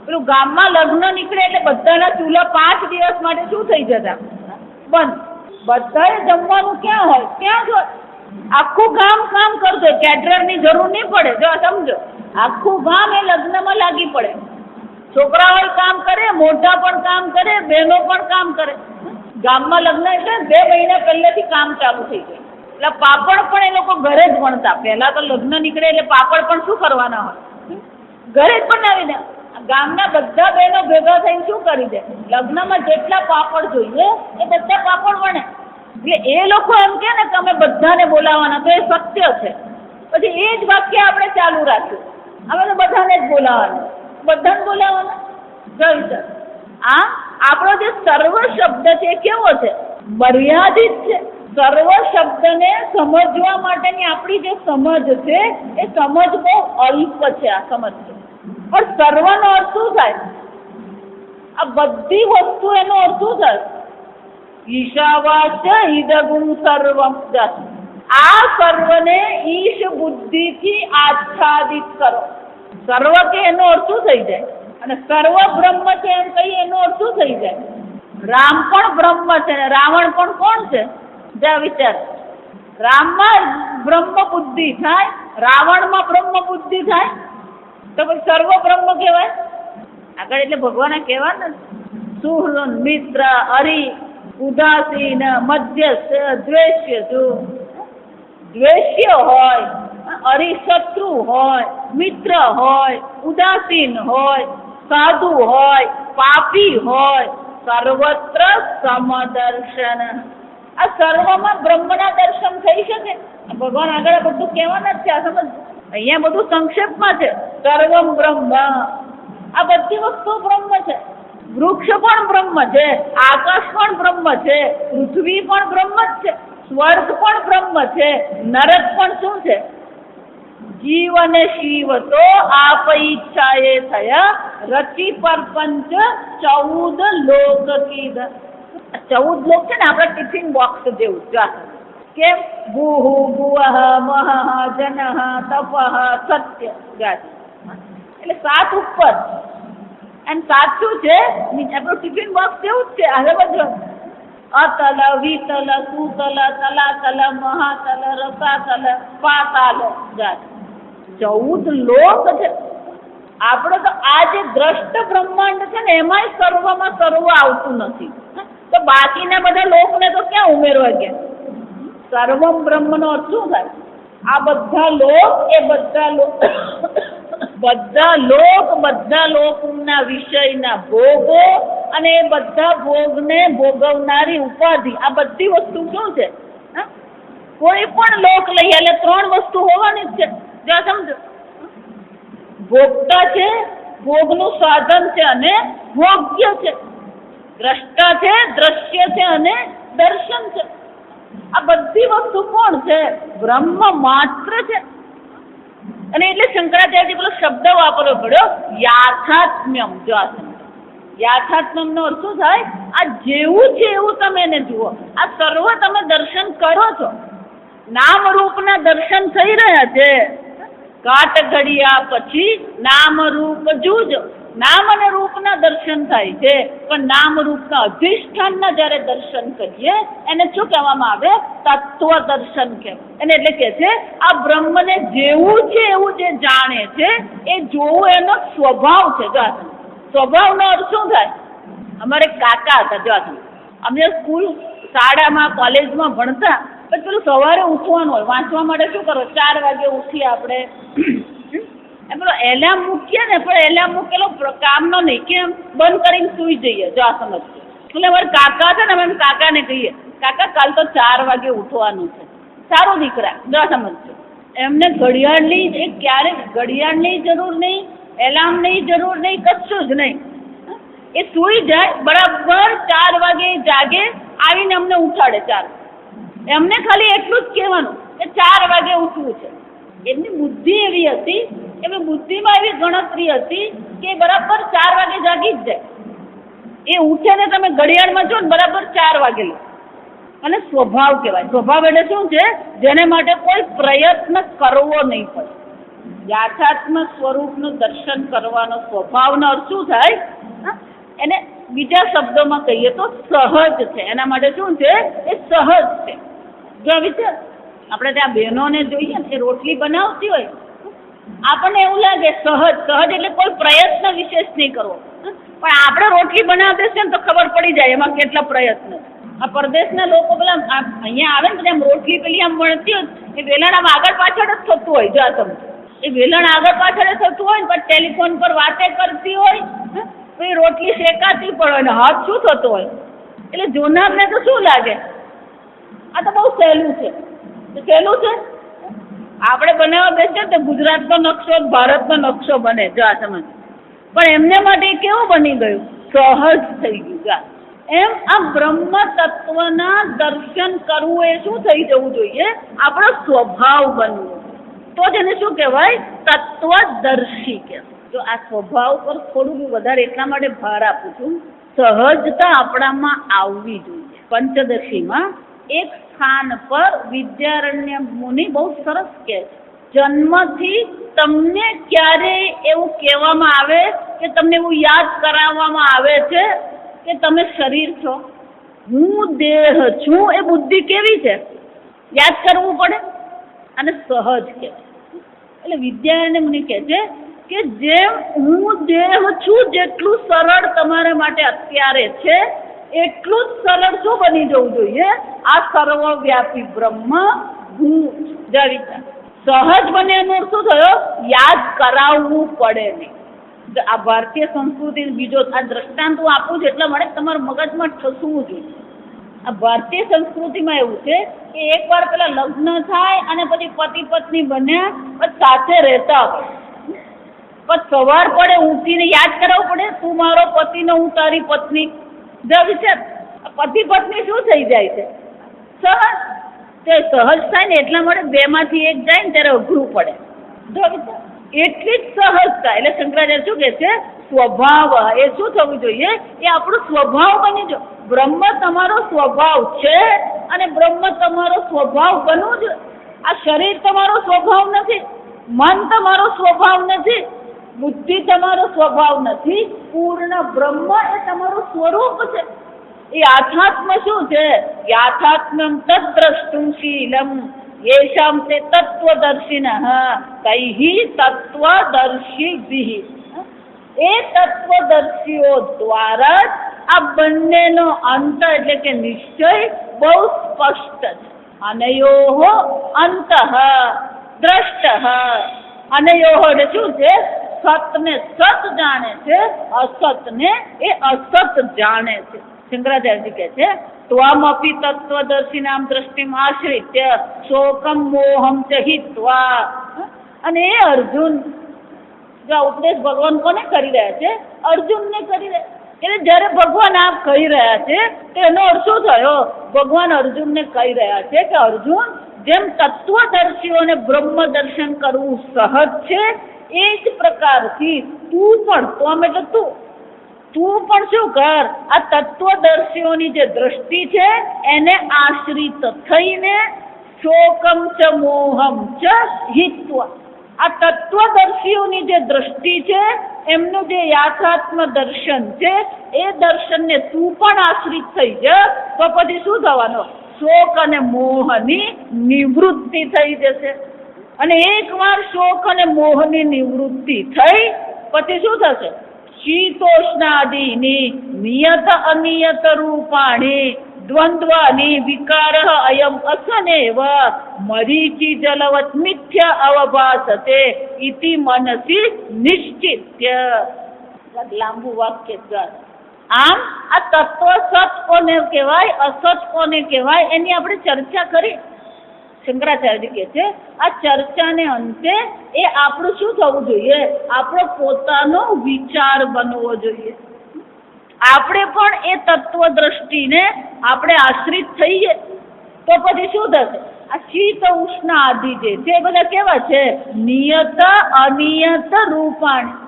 S1: પેલું ગામમાં લગ્ન નીકળે એટલે બધાના ચૂલા 5 દિવસ માટે શું થઈ જતા? બંધ. બધાએ જમવાનું ક્યાં હોય? ત્યાં જ હોય. આખું ગામ કામ કરતો, કેટરરની જરૂર નહીં પડે. જો સમજો, આખું ગામ એ લગ્નમાં લાગી પડે. છોકરાઓ કામ કરે, મોટા પણ કામ કરે, બહેનો પણ કામ કરે. ગામમાં લગ્ન એટલે 2 મહિના પહેલેથી કામ ચાલુ થઈ જાય. એટલે પાપડ પણ એ લોકો ઘરે જ વણતા. પહેલા તો લગ્ન નીકળે એટલે પાપડ પણ શું કરવાના હોય, ઘરે જ બનાવી દે. ગામના બધા બહેનો ભેગા થઈને શું કરી દે, લગ્નમાં જેટલા પાપડ જોઈએ એ બધા પાપડ વણે. એટલે એ લોકો એમ કે ને કે અમે બધાને બોલાવવાના, તો એ સત્ય છે. પછી એ જ વાક્ય આપણે ચાલુ રાખ્યું, અમે તો બધાને જ બોલાવવાના, બધાને બોલાવવાના. જોઈ આ આપણો જે સર્વ શબ્દ છે એ કેવો છે, મર્યાદિત છે. સર્વ શબ્દને સમજવા માટેની આપણી જે સમજ છે એ સમજ બહુ અલ્પ છે. આ સમજ છે. પણ સર્વનો અર્થ શું થાય? આ બધી વસ્તુ એનો અર્થ શું થાય? ઈશાવાચ ઇદગું સર્વમ. આ સર્વને ઈશ બુદ્ધિથી આચ્છાદિત કરો. સર્વ કે એનો અર્થ શું થઈ જાય? અને સર્વ બ્રહ્મ છે એમ કહીએ એનો અર્થ શું થઈ જાય? રામ પણ બ્રહ્મ છે ને રાવણ પણ કોણ છે? જા વિચાર. રામમાં બ્રહ્મ બુદ્ધિ થાય, રાવણમાં બ્રહ્મ બુદ્ધિ થાય, તો પછી સર્વ બ્રહ્મ કહેવાય. આગળ એટલે ભગવાને કહેવાય ને, સુહૃદ મિત્ર હરિ ઉદાસીન મધ્યસ્થ દ્વેષ્ય. જો દ્વેષ્ય હોય, હરિશત્રુ હોય, મિત્ર હોય, ઉદાસીન હોય, સાધુ હોય, પાપી હોય, સર્વત્ર સમદર્શન. આ સર્વમાં બ્રહ્મના દર્શન થઈ શકે. ભગવાન આગળ બધું કહેવાના જ છે. આ સમજ, અહીંયા બધું સંક્ષેપમાં છે. સર્વમ બ્રહ્મ, આ બધી વસ્તુ બ્રહ્મ છે. વૃક્ષ પણ બ્રહ્મ છે, આકાશ પણ બ્રહ્મ છે, પૃથ્વી પણ બ્રહ્મ જ છે, સ્વર્ગ પણ બ્રહ્મ છે, નરક પણ શું છે? જીવ અને શિવ તો આપ ઈચ્છાએ થયા, રચી પરપંચ 14 લોક કીધા. 14 લોક છે ને આપણા ટિફિન બોક્સ જેવું. કેમ? ભૂહુ ભુવઃ મહઃ જનઃ તપઃ સત્ય. એટલે 7 ઉપર અને 7 શું છે? આપણું ટિફિન બોક્સ જેવું જ છે. હવે બધું અતલ વિતલ સુતલ તલાતલ મહાતલ રસાતલ પાતાલ. 14 લોક છે. આપણે તો આ જે દ્રષ્ટ બ્રહ્માંડ છે ને એમાંય સર્વમાં સર્વ આવતું નથી, તો બાકીના બધા લોકને તો ક્યાં ઉમેરવા ગયા? સર્વમ બ્રહ્મનો અર્થ શું થાય? આ બધા લોક એ બધા લોકના વિષયના ભોગો અને એ બધા ભોગને ભોગવનારી ઉપાધિ, આ બધી વસ્તુ શું છે? કોઈ પણ લોક લઈએ એટલે 3 વસ્તુ હોવાની જ છે. જો સમજો, ભોગતા છે, ભોગનું સાધન છે અને ભોગ્ય છે. દ્રષ્ટા છે, દ્રશ્ય છે અને દર્શન છે. આ બધી વસ્તુ કોણ છે? બ્રહ્મ માત્ર છે. અને એટલે શંકરાચાર્યજી પેલો શબ્દ વાપરવો પડ્યો, યાથાત્મ્યમ. જો આ યાથાત્મ્યમ નો અર્થ શું થાય? આ જેવું છે એવું તમે એને જુઓ. આ સર્વ તમે દર્શન કરો છો, નામ રૂપના દર્શન થઈ રહ્યા છે. કાટ ઘડિયા પછી નામ રૂપ જુજો. નામ અને રૂપના દર્શન થાય છે, પણ નામ રૂપના અધિષ્ઠાનના જ્યારે દર્શન કરીએ એને શું કહેવામાં આવે? તત્વ દર્શન કહેવાય. એને એટલે કે છે આ બ્રહ્મને જેવું છે એવું જે જાણે છે એ જોવું એનો સ્વભાવ છે. જો સ્વભાવનો અર્થ શું થાય? અમારે કાકા હતા. જો અમે સ્કૂલ શાળામાં કોલેજમાં ભણતા, પછી પેલું સવારે ઉઠવાનું હોય, વાંચવા માટે શું કરો? 4 વાગે ઉઠીએ આપણે. પેલો એલાર્મ મૂકીએ ને, પણ એલાર્મ મૂકેલો કામનો નહીં, કેમ? બંધ કરીને સૂઈ જઈએ. જો આ સમજ. એટલે અમારે કાકા છે ને, અમે કાકાને કહીએ, કાકા કાલ તો 4 વાગે ઉઠવાનું છે. સારું દીકરા. જો આ સમજ. એમને ઘડિયાળની ક્યારેક ઘડિયાળની જરૂર નહીં, એલાર્મની જરૂર નહીં, કશું જ નહીં. એ સૂઈ જાય, બરાબર 4 વાગે જાગે, આવીને અમને ઉઠાડે. 4 એમને ખાલી એટલું જ કહેવાનું કે 4 વાગે ઉઠવું છે. એમની બુદ્ધિ એવી હતી, એમની બુદ્ધિમાં એવી ગણતરી હતી કે બરાબર 4 વાગે જાગી જ જાય. એ ઉઠે ને તમે ઘડિયાળમાં જો ને બરાબર 4 વાગે લો. અને સ્વભાવ કહેવાય. સ્વભાવ એટલે શું છે? જેને માટે કોઈ પ્રયત્ન કરવો નહીં પડે. યાથાત્મ સ્વરૂપનું દર્શન કરવાનો સ્વભાવનો અર્થ શું થાય? એને બીજા શબ્દોમાં કહીએ તો સહજ છે. એના માટે શું છે? એ સહજ છે. જો વિચાર, આપણે ત્યાં બહેનોને જોઈએ ને, એ રોટલી બનાવતી હોય, આપણને એવું લાગે સહજ. સહજ એટલે કોઈ પ્રયત્ન વિશેષ નહીં કરવો. પણ આપણે રોટલી બનાવતી છે ને તો ખબર પડી જાય એમાં કેટલા પ્રયત્ન. આ પરદેશના લોકો પેલા અહીંયા આવે ને પછી આમ રોટલી પેલી આમ વણતી હોય એ વેલણ આમ આગળ પાછળ જ થતું હોય. જો આ તમે એ વેલણ આગળ પાછળ જ થતું હોય ને પછી ટેલિફોન પર વાતે કરતી હોય પછી રોટલી શેકાતી પણ હોય ને હાથ શું થતો હોય. એટલે જોનારને તો શું લાગે આ તો બહુ સહેલું છે. સહેલું છે આપણે બનાવવા બેસીએ તો ગુજરાતનો નકશો ભારતનો નકશો બને. જો આ સમજ પણ એમને માટે કેવું બની ગયું? સહજ થઈ ગયું. એમ આ બ્રહ્મ તત્વના દર્શન કરવું એ શું થઈ જવું જોઈએ? આપણો સ્વભાવ બનવો. તો જેને શું કહેવાય? તત્વદર્શી કહેવાય. જો આ સ્વભાવ પર થોડું વધારે એટલા માટે ભાર આપું છું, સહજતા આપણામાં આવવી જોઈએ. પંચદશીમાં એક સ્થાન પર વિદ્યારણ્ય મુનિ બહુ સરસ કહે છે, જન્મથી તમને ક્યારેય એવું કહેવામાં આવે કે તમને એવું યાદ કરાવવામાં આવે છે કે તમે શરીર છો, હું દેહ છું, એ બુદ્ધિ કેવી છે? યાદ કરવું પડે અને સહજ કહેવાય. એટલે વિદ્યારણ્ય મુનિ કહે છે કે જેમ હું દેહ છું જેટલું સરળ તમારા માટે અત્યારે છે એટલું જ સરળ શું બની જવું જોઈએ? આ સર્વવ્યાપી બ્રહ્મ હું જાણીતા. સહજ બને એનો શું થયો? યાદ કરાવવું પડે નહીં. આ ભારતીય સંસ્કૃતિ બીજો આ દ્રષ્ટાંત હું આપું છું એટલા માટે તમારા મગજમાં ઠસવું જોઈએ. આ ભારતીય સંસ્કૃતિમાં એવું છે કે એકવાર પેલા લગ્ન થાય અને પછી પતિ પત્ની બન્યા પછી સાથે રહેતા હોય, પછી સવાર પડે ઉઠીને યાદ કરાવવું પડે તું મારો પતિ ને હું તારી પત્ની. જો વિચાર, પતિ પત્ની શું થઈ જાય છે? સહજ. તે સહજ થાય ને એટલા માટે બે માંથી એક જાય ને ત્યારે અઘરું પડે. જો વિચાર, એટલી જ સહજતા. એટલે શંકરાચાર્ય શું કહે છે? સ્વભાવ. એ શું થવું જોઈએ? એ આપણો સ્વભાવ બની જો. બ્રહ્મ તમારો સ્વભાવ છે અને બ્રહ્મ તમારો સ્વભાવ બનવું જોઈએ. આ શરીર તમારો સ્વભાવ નથી, મન તમારો સ્વભાવ નથી, બુદ્ધિ તમારો સ્વભાવ નથી. પૂર્ણ બ્રહ્મ એ તમારું સ્વરૂપ છે. એ આથાત્મ શું છે? યાથાત્મ્યમ તદ્દ્રષ્ટુમ શીલમ યેષામ તે તત્વદર્શિનઃ તૈહિ તત્વદર્શિભિઃ. એ તત્વદર્શીઓ દ્વારા આ બંનેનો અંત એટલે કે નિશ્ચય બહુ સ્પષ્ટ છે. અનયોઃ અંતઃ દ્રષ્ટઃ. અનયોઃ એટલે શું છે? સતને સત જાણે છે, અસતને એ અસત જાણે છે. શંકરાચાર્યજી કહે છે ત્વમપી તત્વદર્શિનામ દ્રષ્ટિમ આશ્રિત્ય શોકમ મોહમ ચ હિત્વા. અને એ અર્જુન, જો ઉપદેશ ભગવાન કોને કરી રહ્યા છે? અર્જુનને કરી રહ્યા. એટલે જયારે ભગવાન આ કહી રહ્યા છે તેનો અર્થ શું થયો? ભગવાન અર્જુનને કહી રહ્યા છે કે અર્જુન, જેમ તત્વદર્શીઓને બ્રહ્મ દર્શન કરવું સહજ છે એ જ પ્રકારથી તું પણ, તો એટલે તું પણ શું કર? આ તત્વદર્શીઓની જે દ્રષ્ટિ છે એને આશ્રિત થઈને શોકમ ચ મોહમ ચ હિત્વા. આ તત્વદર્શીઓની જે દ્રષ્ટિ છે, એમનું જે યાથાત્મ દર્શન છે, એ દર્શનને તું પણ આશ્રિત થઈ જા. તો પછી શું થવાનું? શોક અને મોહની નિવૃત્તિ થઈ જશે. અને એકવાર શોક અને મોહની નિવૃત્તિ થઈ પછી શું થશે? શીતોષ્ણાદિની નિયત અનિયત રૂપાણી દ્વંદ્વાની વિકાર અયમ અસનેવ મરીચી જલવત મિથ્ય અવભાસતે ઇતિ મનસી નિશ્ચિત્ય. લાંબુ વાક્ય. આમ આ તત્વ સત કોને કહેવાય, અસત કોને કહેવાય એની આપણે ચર્ચા કરી. શંકરાચાર્ય કહે છે આ ચર્ચાને અંતે એ આપણું શું થવું જોઈએ? આપણો પોતાનો વિચાર બનવો જોઈએ. આપણે પણ એ તત્વ દ્રષ્ટિને આપણે આશ્રિત થઈએ તો પછી શું થશે? આ શીત ઉષ્ણ આદિ જે છે એ બધા કેવા છે? નિયત અનિયત રૂપાણી.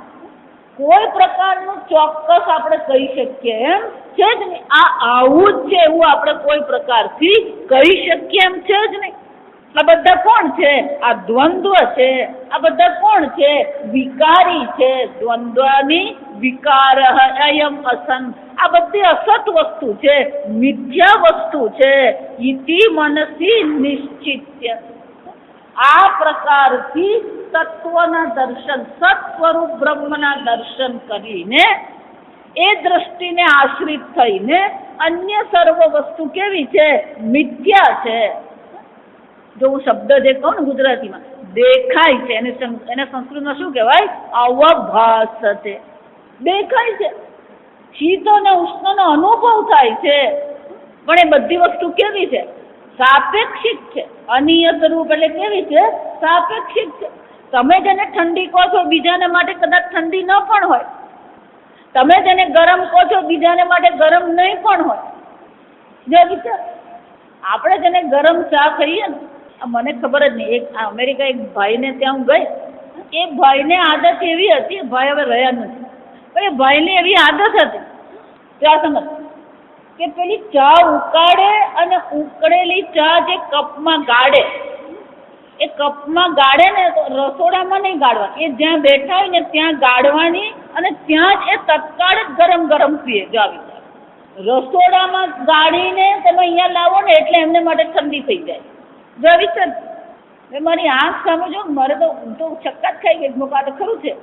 S1: કોઈ પ્રકારનું ચોક્કસ આપણે કહી શકીએ એમ છે જ નહીં. આ આવું જ છે એવું આપણે કોઈ પ્રકારથી કહી શકીએ એમ છે જ નહીં. આ બધા કોણ છે? આ દ્વંદ્વ છે. આ બધા કોણ છે? વિકારી છે. દ્વંદ્વની વિકાર અયમ અસન. આ બધી અસત વસ્તુ છે, મિથ્યા વસ્તુ છે. ઇતિ મનસી નિશ્ચિત્ય. આ પ્રકારથી તત્વના દર્શન, સત સ્વરૂપ બ્રહ્મના દર્શન કરીને એ દ્રષ્ટિને આશ્રિત થઈને અન્ય સર્વ વસ્તુ કેવી છે? મિથ્યા છે. જો હું શબ્દ જે કહું ને ગુજરાતીમાં, દેખાય છે, એને સંસ્કૃતમાં શું કહેવાય? અવભાસતે. દેખાય છે, શીત અને ઉષ્ણનો અનુભવ થાય છે, પણ એ બધી વસ્તુ કેવી છે? સાપેક્ષિક છે. અનિયત રૂપ એટલે કેવી છે? સાપેક્ષિક છે. તમે જેને ઠંડી કહો છો બીજાને માટે કદાચ ઠંડી ન પણ હોય. તમે જેને ગરમ કહો છો બીજાને માટે ગરમ નહીં પણ હોય. જે વિચાર, આપણે જેને ગરમ ચા કહીએ ને, મને ખબર જ નહીં, એક અમેરિકા એક ભાઈને ત્યાં હું ગઈ, એ ભાઈને આદત એવી હતી, ભાઈ હવે રહ્યા નથી, પણ એ ભાઈને એવી આદત હતી, ચા સમજ, કે પેલી ચા ઉકાળે અને ઉકળેલી ચા જે કપમાં ગાળે, એ કપમાં ગાળે ને તો રસોડામાં નહીં ગાળવાની, એ જ્યાં બેઠા હોય ને ત્યાં ગાળવાની અને ત્યાં જ એ તત્કાળ જ ગરમ ગરમ પીએ. જો આવી રસોડામાં ગાળીને તમે અહીંયા લાવો ને એટલે એમને માટે ઠંડી થઈ જાય. જો વિચાર, મેં મારી આંખ સામે જો, મારે તો હું તો ચક્કા જ ખાઈ ગઈ, આ તો ખરું છે.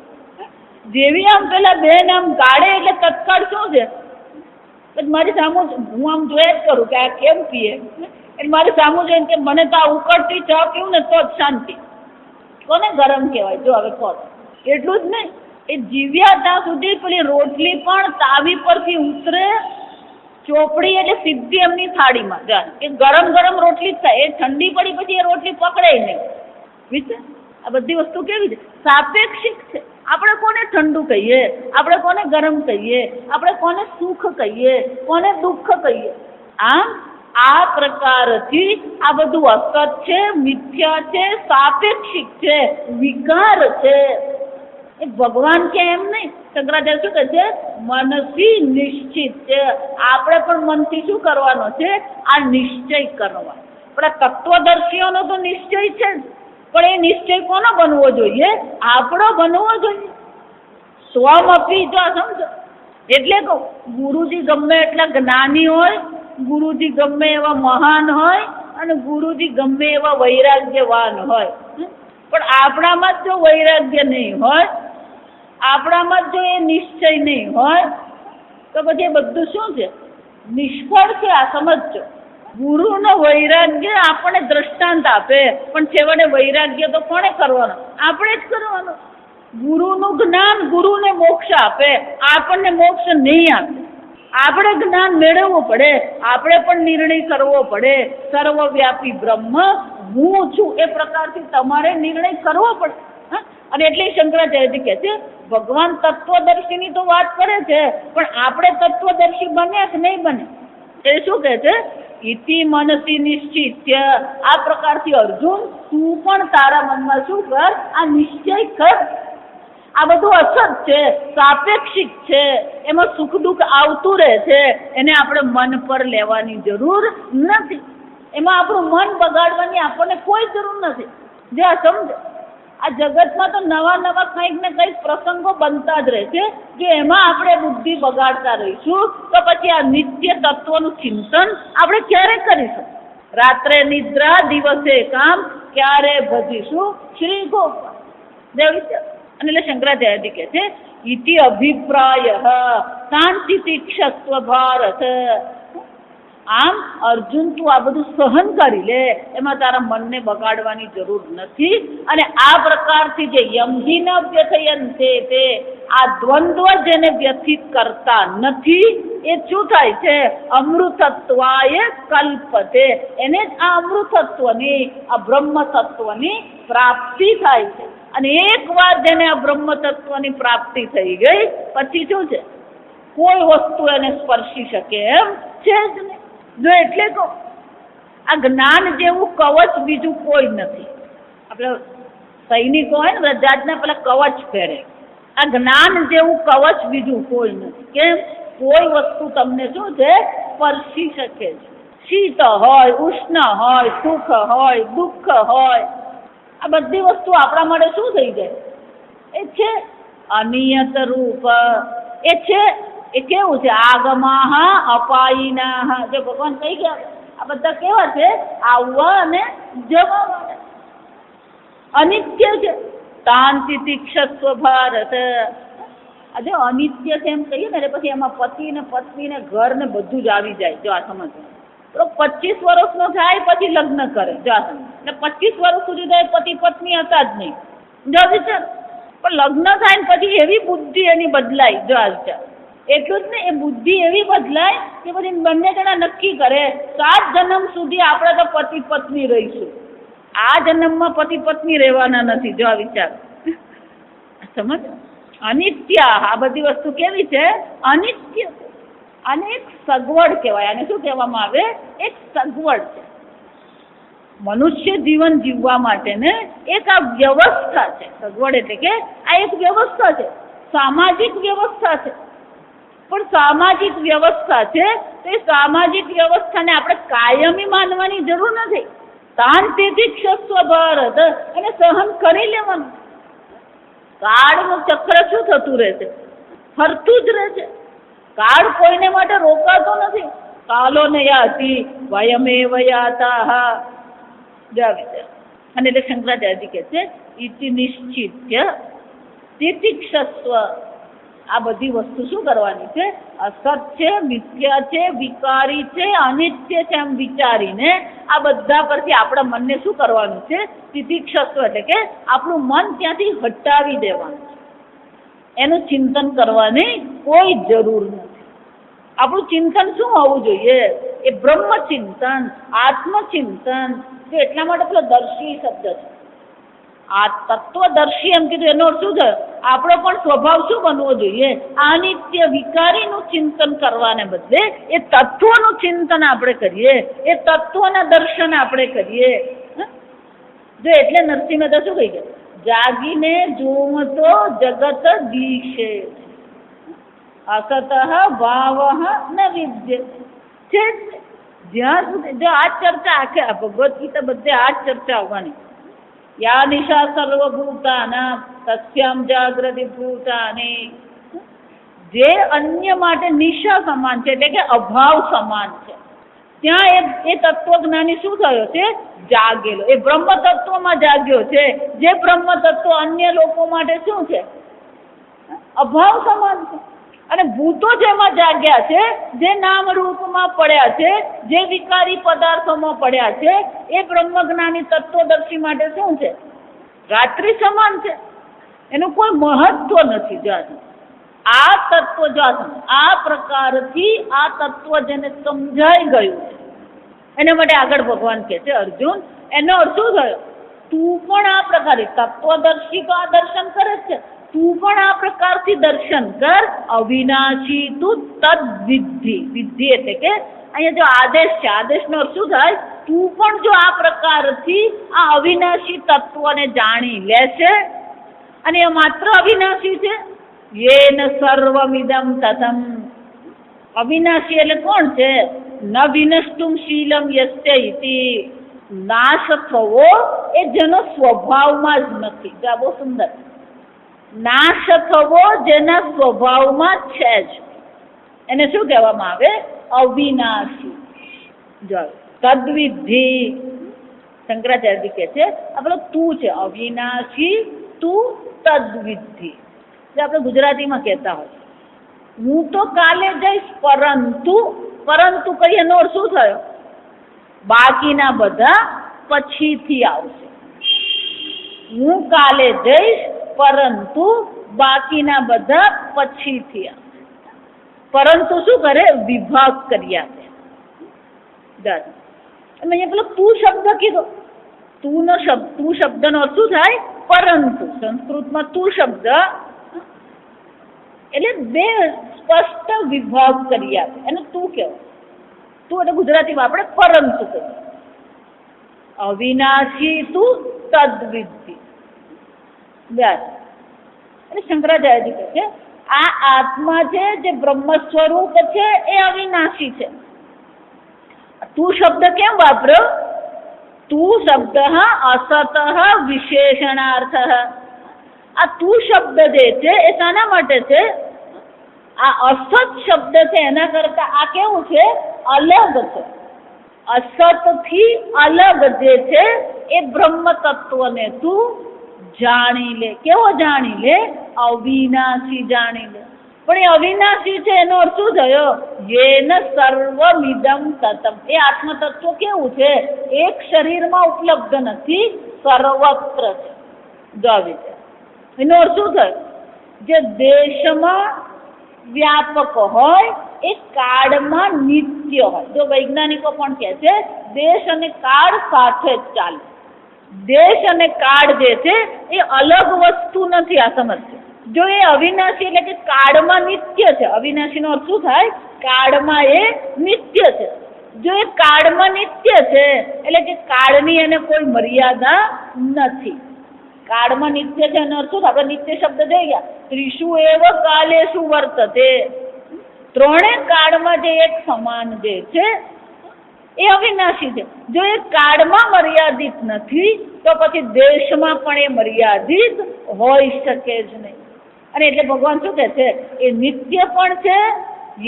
S1: જેવી આમ પેલા બેન આમ ગાળે એટલે તત્કાળ શું છે, મારી સામુ હું આમ જોયા જ કરું કે આ કેમ પીએ, એટલે મારી સામુ જોઈને કે મને તો આ ઉકળતી ચા પીવું ને તો જ શાંતિ. કોને ગરમ કહેવાય? જો હવે કહો. એટલું જ નહીં, એ જીવ્યા ત્યાં સુધી પેલી રોટલી પણ તાવી પરથી ઉતરે, ચોપડી એટલે સીધી એમની થાળીમાં જાય, કે ગરમ ગરમ રોટલી જ થાય. એ ઠંડી પડી પછી એ રોટલી પકડે નહીં. વિચાર, આ બધી વસ્તુ કેવી છે? સાપેક્ષિક છે. આપણે કોને ઠંડુ કહીએ? આપણે કોને ગરમ કહીએ? આપણે કોને સુખ કહીએ? કોને દુઃખ કહીએ? આમ આ પ્રકારથી આ બધું અસત છે, મિથ્યા છે, સાપેક્ષિક છે, વિકાર છે. એ ભગવાન કે એમ નહીં. શંકરાચાર્ય શું કહે છે? મનથી નિશ્ચિત છે. આપણે પણ મનથી શું કરવાનો છે? આ નિશ્ચય કરવાનો. પણ આ તત્વદર્શીઓનો તો નિશ્ચય છે જ, પણ એ નિશ્ચય કોનો બનવો જોઈએ? આપણો બનવો જોઈએ. સ્વમપી. જો સમજો, એટલે કહું, ગુરુજી ગમે એટલા જ્ઞાની હોય, ગુરુજી ગમે એવા મહાન હોય, અને ગુરુજી ગમે એવા વૈરાગ્યવાન હોય, પણ આપણામાં જ જો વૈરાગ્ય નહીં હોય, આપણામાં જ જો એ નિશ્ચય નહીં હોય, તો પછી એ બધું શું છે? નિષ્ફળ છે. આ સમજો. ગુરુનો વૈરાગ્ય આપણને દ્રષ્ટાંત આપે, પણ છેવટે વૈરાગ્ય તો કોણે કરવાનો? આપણે જ કરવાનો. ગુરુનું જ્ઞાન ગુરુને મોક્ષ આપે, આપણને મોક્ષ નહીં આપે. આપણે જ્ઞાન મેળવવું પડે, આપણે પણ નિર્ણય કરવો પડે. સર્વવ્યાપી બ્રહ્મ હું છું, એ પ્રકારથી તમારે નિર્ણય કરવો પડે. અને એટલે શંકરાચાર્યજી કહે છે, ભગવાન તત્વદર્શીની તો વાત કરે છે, પણ આપણે તત્વદર્શી બન્યા કે નહીં બને? એ શું કહે છે? ઇતિ મનસી નિશ્ચિત. આ પ્રકારથી અર્જુન, તું પણ તારા મનમાં શું કર? આ નિશ્ચય કર. આ બધું અસત છે, સાપેક્ષિક છે, એમાં સુખ દુઃખ આવતું રહે છે. એને આપણે મન પર લેવાની જરૂર નથી. એમાં આપણું મન બગાડવાની આપણને કોઈ જરૂર નથી. જે આ સમજો, આ જગતમાં તો નવા નવા કંઈક ને કંઈક પ્રસંગો બનતા જ રહે છે, જો એમાં આપણે બુદ્ધિ બગાડતા રહીશું તો પછી આ નિત્ય તત્વનું ચિંતન આપણે ક્યારે કરીશું? રાત્રે નિદ્રા, દિવસે કામ, ક્યારે ભજીશું શ્રી ગોપાલ. અને એટલે શંકરાચાર્યજી કહે છે, ઇતિ અભિપ્રાય શાંતિ તીક્ષસ્વ ભારત. આમ અર્જુન, તું આ બધું સહન કરી લે, એમાં તારા મનને બગાડવાની જરૂર નથી. અને આ પ્રકારથી જે યમહીન વ્યથયંતે તે, આ દ્વંદ્વ જેને વ્યથિત કરતા નથી, એ શું થાય છે? અમૃતત્વાય કલ્પતે. એને જ આ અમૃતત્વની, આ બ્રહ્મ તત્વની પ્રાપ્તિ થાય છે. અને એકવાર જેને આ બ્રહ્મ તત્વની પ્રાપ્તિ થઈ ગઈ પછી શું છે? કોઈ વસ્તુ એને સ્પર્શી શકે એમ છે જ નહીં. જો એટલે કહું, આ જ્ઞાન જેવું કવચ બીજું કોઈ નથી. આપણે સૈનિકો હોય ને જાતના પેલા કવચ પહેરે, આ જ્ઞાન જેવું કવચ બીજું કોઈ નથી. કેમ? કોઈ વસ્તુ તમને શું છે? સ્પર્શી શકે છે. શીત હોય, ઉષ્ણ હોય, સુખ હોય, દુઃખ હોય, આ બધી વસ્તુ આપણા માટે શું થઈ જાય? એ છે અનિયત રૂપ. એ છે, એ કેવું છે? આગમાહ અપાયિના. જો ભગવાન કહી ગયા, આ બધા કેવા છે? આવવા અને જવા વાળા. અનિત્ય છે. શાંતિ તીક્ષસ્વ ભારત. આ જો અનિત્ય છે એમ કહીએ ને પછી એમાં પતિ ને પત્ની ને ઘર ને બધું જ આવી જાય. જો આ સમજ તો 25 વર્ષનો થાય પછી લગ્ન કરે. જો આ સમજ એટલે 25 વર્ષ સુધી તો પતિ પત્ની હતા જ નહીં. જો વિચાર પણ લગ્ન થાય ને પછી એવી બુદ્ધિ એની બદલાય. જો આ વિચાર એટલું જ ને એ બુદ્ધિ એવી બદલાય કે પછી બંને જણા નક્કી કરે 7 જન્મ સુધી આપણે તો પતિ પત્ની રહીશું. આ જન્મમાં પતિ પત્ની રહેવાના નથી. જો આ વિચાર સમજ અનિત્ય. આ બધી વસ્તુ કેવી છે? અનિત્ય. અને એક સગવડ કહેવાય. આને શું કહેવામાં આવે? એક સગવડ છે. મનુષ્ય જીવન જીવવા માટે ને એક આ વ્યવસ્થા છે. સગવડ એટલે કે આ એક વ્યવસ્થા છે, સામાજિક વ્યવસ્થા છે. પણ સામાજિક વ્યવસ્થા છે તો એ સામાજિક વ્યવસ્થાને આપણે કાયમી માનવાની જરૂર નથી. શાંતિથી ક્ષસ્વ ભારત અને સહન કરી લેવાનું. કાળનું ચક્ર શું થતું રહે છે? ફરતું જ રહે છે. કાળ કોઈને માટે રોકાતો નથી. કાલો ને યાતિ વયમેવ યાતાહ. અને એટલે શંકરાચાર્યજી કહે છે ઇતિ નિશ્ચિત્ય તિતિક્ષસ્વ. આ બધી વસ્તુ શું કરવાની છે? અસત છે, મિથ્યા છે, વિકારી છે, અનિત્ય છે એમ વિચારીને આ બધા પરથી આપણા મનને શું કરવાનું છે? તિતિક્ષસ્વ એટલે કે આપણું મન ત્યાંથી હટાવી દેવાનું. એનું ચિંતન કરવાની કોઈ જરૂર નથી. આપણું ચિંતન શું હોવું જોઈએ? એ બ્રહ્મચિંતન, આત્મચિંતન. તો એટલા માટે પેલો દર્શી શબ્દ છે. આ તત્વદર્શી એમ કીધું એનો અર્થ શું થયો? આપણો પણ સ્વભાવ શું બનવો જોઈએ? અનિત્ય વિકારીનું ચિંતન કરવાને બદલે એ તત્વનું ચિંતન આપણે કરીએ, એ તત્વના દર્શન આપણે કરીએ. જો એટલે નરસિંહ મહેતા શું કહી ગયા? જાગીને જોવતો જગત દિશે અસત ભાવ ન વિદ્ય છે. જ્યાં સુધી જો આ ચર્ચા આખે ભગવદ્ ગીતા બધે આ જ ચર્ચા આવવાની. યા નિશા સર્વભૂતાનાં તસ્યામ જાગૃતિ ભૂતાની. જે અન્ય માટે નિશા સમાન છે એટલે કે અભાવ સમાન છે, ત્યાં એ તત્વજ્ઞાની શું થયો છે? જાગેલો. એ બ્રહ્મ તત્વમાં જાગ્યો છે. જે બ્રહ્મ તત્વ અન્ય લોકો માટે શું છે? અભાવ સમાન છે. અને ભૂતો જેમાં જાગ્યા છે, જે નામ રૂપમાં પડ્યા છે, જે વિકારી પદાર્થોમાં પડ્યા છે, એ બ્રહ્મજ્ઞાની તત્વદર્શી માટે શું છે? રાત્રિ સમાન છે. એનું કોઈ મહત્વ નથી. જાત આ તત્વ જાત આ પ્રકારથી આ તત્વ જેને સમજાઈ ગયું છે એના માટે આગળ ભગવાન કહે છે અર્જુન એનો અર્થ શું થયો? તું પણ આ પ્રકારે તત્વદર્શી તો આ દર્શન કરે છે, તું પણ આ પ્રકારથી દર્શન કર. અવિનાશી તું તદ વિદ્ધિ. વિદ્ધિ એટલે કે અહીંયા જો આદેશ છે, આદેશનો અર્થ શું થાય? તું પણ જો આ પ્રકારથી આ અવિનાશી તત્વને જાણી લેશે, અને એ માત્ર અવિનાશી છે. યેન સર્વમિદમ તથમ. અવિનાશી એટલે કોણ છે? ન વિનષ્ટુમ શીલમ યસ્ય ઇતિ. નાશ થવો એ જેનો સ્વભાવમાં જ નથી. આ બહુ સુંદર. નાશ થવો જેના સ્વભાવમાં છે જ એને શું કહેવામાં આવે? અવિનાશી. જો તદ્વિધિ શંકરાચાર્યજી કહે છે આ પેલો તું છે અવિનાશી, તું તદ્વિધિ. જે આપણે ગુજરાતીમાં કહેતા હોય હું તો કાલે જઈશ પરંતુ. પરંતુ કઈ એનો અર્થ શું થયો? બાકીના બધા પછીથી આવશે. હું કાલે જઈશ પરંતુ બાકીના બધા પછીથી આવશે. પરંતુ શું કરે? વિભાગ કરી આપે. અહીંયા પેલો તું શબ્દ કીધો. તું શબ્દનો અર્થ શું થાય? પરંતુ. સંસ્કૃતમાં તું શબ્દ એટલે બે સ્પષ્ટ વિભાગ કરી આપે. એને તું કહેવાય. તું એટલે ગુજરાતીમાં આપણે પરંતુ કહીએ. અવિનાશી તું તદ્વિદ્ધિ. એટલે શંકરાચાર્યજી કહે છે આ આત્મા છે જે બ્રહ્મ સ્વરૂપ છે એ અવિનાશી છે. તું શબ્દ કેમ વાપર્યો? તું શબ્દ અસત વિશેષણાર્થ. આ તું શબ્દ જે છે એ શાના માટે છે? આ અસત શબ્દ છે એના કરતા આ કેવું છે? અલગ છે. અસત થી અલગ જે છે એ બ્રહ્મ તત્વને તું જાણી લે. કેવો જાણી લે? અવિનાશી જાણી લે. પણ એ અવિનાશી છે એનો અર્થ શું થયો? યેન સર્વમિદમ તતમ. એ આત્મતત્વ કેવું છે? એક શરીરમાં ઉપલબ્ધ નથી, સર્વત્ર છે. જો આવી છે એનો અર્થ શું થયો? જે દેશમાં વ્યાપક હોય એ કાળમાં નિત્ય હોય. જો વૈજ્ઞાનિકો પણ કહે છે દેશ અને કાળ સાથે જ ચાલે. દેશ અને કાળ જે છે એ અલગ વસ્તુ નથી. આ સમજશે. જો એ અવિનાશી એટલે કે કાળમાં નિત્ય છે. અવિનાશીનો અર્થ શું થાય? કાળમાં એ નિત્ય છે. જો એ કાળમાં નિત્ય છે એટલે કે કાળની એને કોઈ મર્યાદા નથી. કાળમાં નિત્ય છે એનો અર્થ શું? આપણે નિત્ય શબ્દ જોઈ ગયા. ત્રિષુ એવ કાલેષુ વર્તતે. ત્રણે કાળમાં જે એક સમાન જે છે એ અવિનાશી છે. જો એ કાળમાં મર્યાદિત નથી તો પછી દેશમાં પણ એ મર્યાદિત હોઈ શકે જ નહીં. અને એટલે ભગવાન શું કહે છે? એ નિત્ય પણ છે.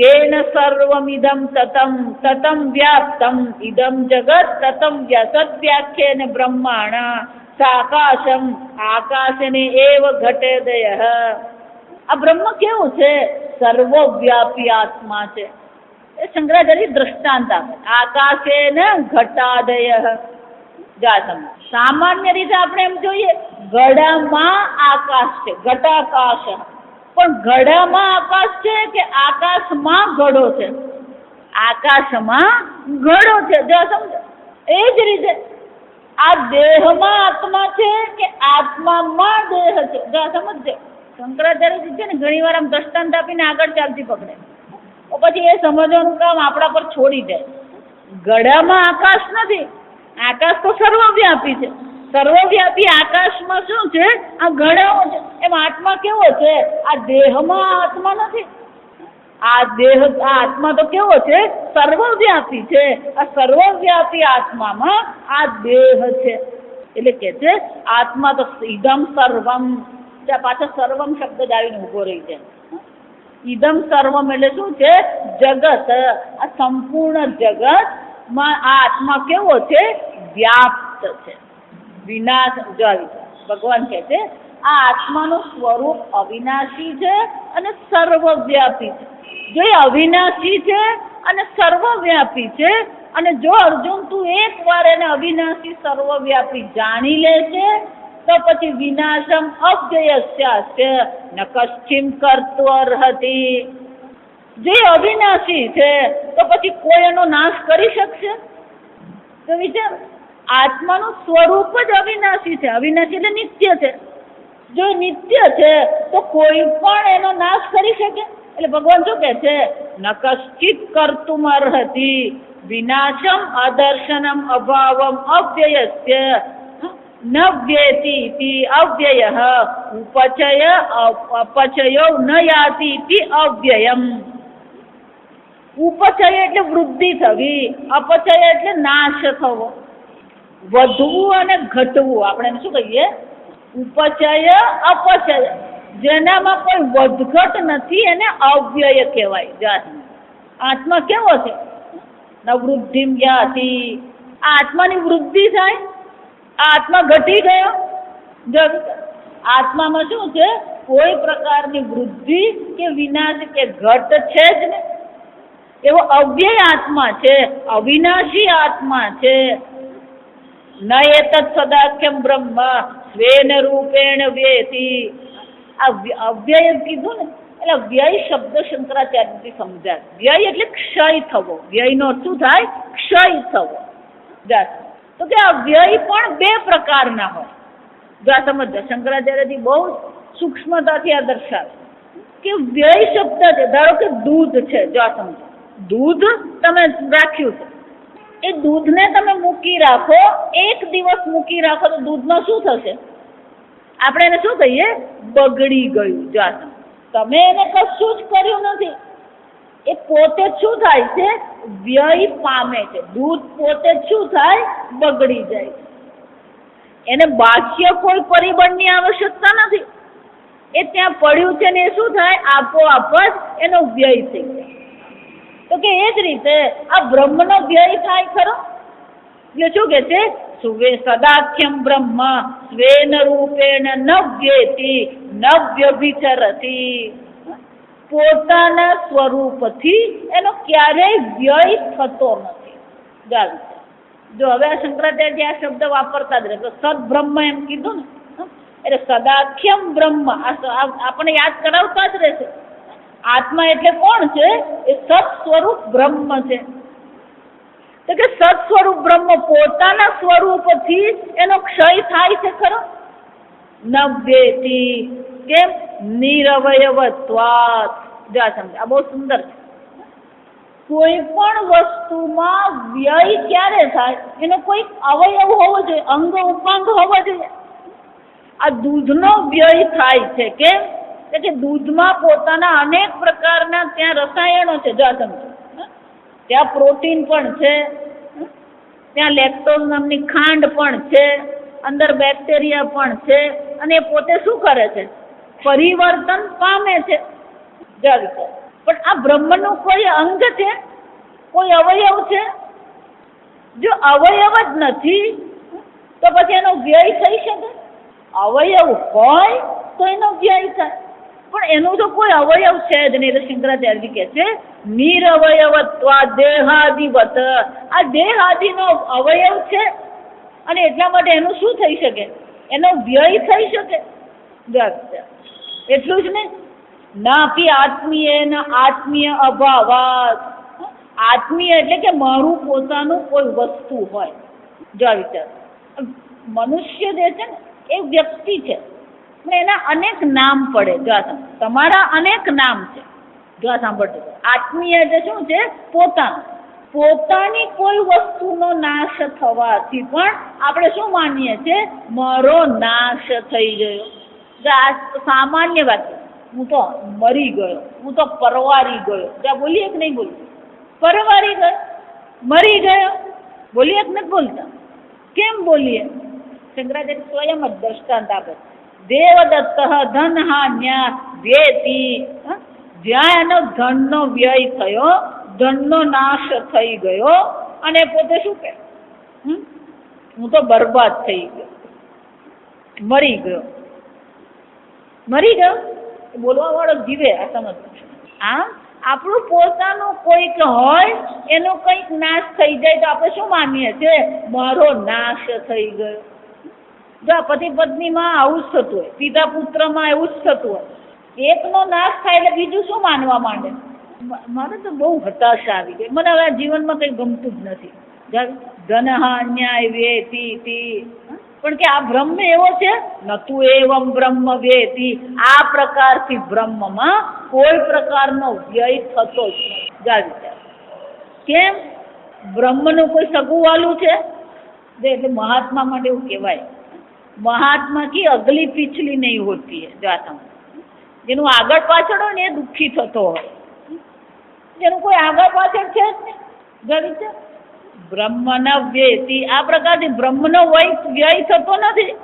S1: યેન સર્વમિદમ તતમ તતમ વ્યાપ્તમ ઇદમ જગત તતમ સદ્વ્યાખ્યેન બ્રહ્માણા સાકાશમ આકાશને એવ ઘટેદયઃ. આ બ્રહ્મ કેવું છે? સર્વવ્યાપી આત્મા છે. એ શંકરાચાર્ય દ્રષ્ટાંત આપે. આકાશેન ઘટાદયઃ. સામાન્ય રીતે આપણે એમ જોઈએ ઘડામાં આકાશ છે, ઘટાકાશ. પણ ઘડામાં આકાશ છે કે આકાશમાં ઘડો છે? આકાશમાં ઘડો છે. જો સમજો. એ જ રીતે આ દેહમાં આત્મા છે કે આત્મામાં દેહ છે? જો સમજજો. શંકરાચાર્યજી છે ને ઘણી વાર આમ દ્રષ્ટાંત આપીને આગળ ચાલતી પકડે. તો પછી એ સમજવાનું કામ આપણા પર છોડી દે. ઘડામાં આકાશ નથી. આકાશ તો સર્વવ્યાપી છે. સર્વવ્યાપી આકાશમાં શું છે? આ ઘડાઓ છે. એમ આત્મા કેવો છે? આ દેહમાં આત્મા નથી. આ આત્મા તો કેવો છે? સર્વવ્યાપી છે. આ સર્વવ્યાપી આત્મામાં આ દેહ છે. એટલે કે છે આત્મા તો ઇદમ સર્વમ. ત્યાં પાછો સર્વમ શબ્દ જ આવીને ઉભો રહી છે. ઇદમ સર્વમ એટલે શું છે? જગત. આ સંપૂર્ણ જગત માં આ આત્મા કેવો છે? વ્યાપ્ત છે. વિનાશ. જો ભગવાન કહે છે આ આત્માનું સ્વરૂપ અવિનાશી છે અને સર્વવ્યાપી છે. જો એ અવિનાશી છે અને સર્વવ્યાપી છે, અને જો અર્જુન તું એક વાર એને અવિનાશી સર્વવ્યાપી જાણી લે છે તો પછી વિનાશમ અવ્યયસ્યાસ્ય ન કશ્ચિમ કર્તુર્હતિ. જે અવિનાશી છે તો પછી કોઈ એનો નાશ કરી શકશે? તો વિચાર. આત્માનું સ્વરૂપ જ અવિનાશી છે. અવિનાશી એટલે નિત્ય છે. જો નિત્ય છે તો કોઈ પણ એનો નાશ કરી શકે? એટલે ભગવાન શું કહે છે? ન કશ્ચિત કર્તુમ અર્હતિ વિનાશમ અદર્શનમ અભાવમ અવ્યયસ્ય ન વ્યેતિ ઇતિ અવ્યયઃ ઉપચય અપચયો ન યાતિ ઇતિ અવ્યયમ. ઉપચય એટલે વૃદ્ધિ થવી, અપચય એટલે નાશ થવો, વધવું અને ઘટવું. આપણે એને શું કહીએ? ઉપચય અપચય. જેનામાં કોઈ વધઘટ નથી એને અવ્યય કહેવાય. આત્મા કેવો છે? ન વૃદ્ધિમ યાતિ. આ આત્માની વૃદ્ધિ થાય. આ આત્મા ઘટી ગયો? આત્મામાં શું છે? કોઈ પ્રકારની વૃદ્ધિ કે વિનાશ કે ઘટ છે જ ને. એવો અવ્યય આત્મા છે, અવિનાશી આત્મા છે. ન એતત્ સદાખ્યમ બ્રહ્મ સ્વેન રૂપેણ વ્યેતિ. આ અવ્યય કીધું ને એટલે વ્યય શબ્દ શંકરાચાર્યથી સમજાય. વ્યય એટલે ક્ષય થવો. વ્યયનો શું થાય? ક્ષય થવો. તો કે આ વ્યય પણ બે પ્રકારના હોય. જો આ સમજ. શંકરાચાર્યથી બહુ સૂક્ષ્મતાથી આ દર્શાવે કે વ્યય શબ્દ છે. ધારો કે દૂધ છે. જો આ સમજો. દૂધ તમે રાખ્યું છે. એ દૂધને તમે મૂકી રાખો, એક દિવસ મૂકી રાખો તો દૂધમાં શું થશે? આપણે એને શું કહીએ? બગડી ગયું. જો તમે એને કશું જ કર્યું નથી. એ પોતે જ શું થાય છે? વ્યય પામે છે. દૂધ પોતે જ શું થાય? બગડી જાય છે. એને બાહ્ય કોઈ પરિબળની આવશ્યકતા નથી. એ ત્યાં પડ્યું છે ને એ શું થાય? આપોઆપ જ એનો વ્યય થઈ જાય. તો કે એ જ રીતે આ બ્રહ્મનો વ્યય થાય ખરો? એટલે શું કે છે? સુવે સદાખ્યમ બ્રહ્મ સ્વેન રૂપેણ ન વ્યેતિ ન વ્યભિચરતી. પોતાના સ્વરૂપથી એનો ક્યારેય વ્યય થતો નથી. જો હવે આ શંકરાચાર્ય આ શબ્દ વાપરતા જ રહે તો સદબ્રહ્મ એમ કીધું ને, એટલે સદાખ્યમ બ્રહ્મ આપણે યાદ કરાવતા જ રહેશે. આત્મા એટલે કોણ છે? એ સત સ્વરૂપ બ્રહ્મ છે. તો કે સત સ્વરૂપ બ્રહ્મ પોતાના સ્વરૂપથી એનો ક્ષય થાય છે ખરો? નવ્યેતિ. કેમ? નિરવયવત્વાત. જો આ સમજ, આ બહુ સુંદર છે. કોઈ પણ વસ્તુમાં વ્યય ક્યારે થાય? એનો કોઈ અવયવ હોવો જોઈએ, અંગ ઉપાંગ હોવો જોઈએ. આ દૂધનો વ્યય થાય છે. કેમ? કે દૂધમાં પોતાના અનેક પ્રકારના ત્યાં રસાયણો છે. જો આ સમજો, ત્યાં પ્રોટીન પણ છે, ત્યાં લેક્ટોઝ નામની ખાંડ પણ છે, અંદર બેક્ટેરિયા પણ છે, અને એ પોતે શું કરે છે? પરિવર્તન પામે છે. પણ આ બ્રહ્મનું કોઈ અંગ છે? કોઈ અવયવ છે? જો અવયવ જ નથી તો પછી એનો વ્યય થઈ શકે? અવયવ હોય તો એનો વ્યય થાય, પણ એનું તો કોઈ અવયવ છે જ નહીં. એટલે શંકરાચાર્ય કહે છે નિરવયવત્વા દેહાદિવત. આ દેહાદિનો અવયવ છે અને એટલા માટે એનું શું થઈ શકે? એનો વ્યય થઈ શકે. એટલું જ નહીં, નાપી આત્મીય ના આત્મીય અભાવાત. આત્મીય એટલે કે મારું પોતાનું કોઈ વસ્તુ હોય. જો આ વિચાર, મનુષ્ય જે છે ને એ વ્યક્તિ છે, પણ એના અનેક નામ પડે. જો આ તમારા અનેક નામ છે. જો આ સાંભળજો, આત્મીય એટલે શું છે? પોતાનું. પોતાની કોઈ વસ્તુનો નાશ થવાથી પણ આપણે શું માનીએ છીએ? મારો નાશ થઈ ગયો. આ સામાન્ય વાત છે. હું તો મરી ગયો, હું તો પરવારી ગયો. જ્યાં બોલીએ કે નહીં બોલીએ? પરવારી ગયો, મરી ગયો, બોલીએ કે નથી બોલતા? કેમ બોલીએ? શંકરાચાર્ય સ્વયં જ દ્રષ્ટાંત આપે. દેવદત્ત ધનહાન્યા વ્યેતિ. જ્યાં એનો ધનનો વ્યય થયો, ધનનો નાશ થઈ ગયો, અને પોતે શું કહે? હું તો બરબાદ થઈ ગયો, મરી ગયો. મરી ગયો બોલવા વાળો જીવે. આ સમજ. આમ આપણું પોતાનું કોઈક હોય, એનો કંઈક નાશ થઈ જાય તો આપણે શું માનીએ છીએ? મારો નાશ થઈ ગયો. જો પતિ પત્નીમાં આવું જ થતું હોય, પિતા પુત્રમાં એવું જ થતું હોય. એકનો નાશ થાય એટલે બીજું શું માનવા માંડે? મારે તો બહુ હતાશા આવી ગઈ, મને હવે જીવનમાં કંઈ ગમતું જ નથી. ધનહાન્યાય વેતિ. પણ કે આ બ્રહ્મ એવો છે, નતું એવમ બ્રહ્મ વેતિ. આ પ્રકારથી બ્રહ્મમાં કોઈ પ્રકારનો વ્યય થતો જ નથી. કેમ? બ્રહ્મનું કોઈ સગું વાલું છે? એટલે મહાત્મા માટે એવું કહેવાય, મહાત્મા કી અગલી પિછલી નહીં હોતી હૈ. જાતા જેનું આગળ પાછળ હોય ને એ દુઃખી થતો હોય, જેનું કોઈ આગળ પાછળ છે જ નહીં. બ્રહ્મ ન વ્યયતિ. આ પ્રકારથી બ્રહ્મનો વ્યય થતો નથી.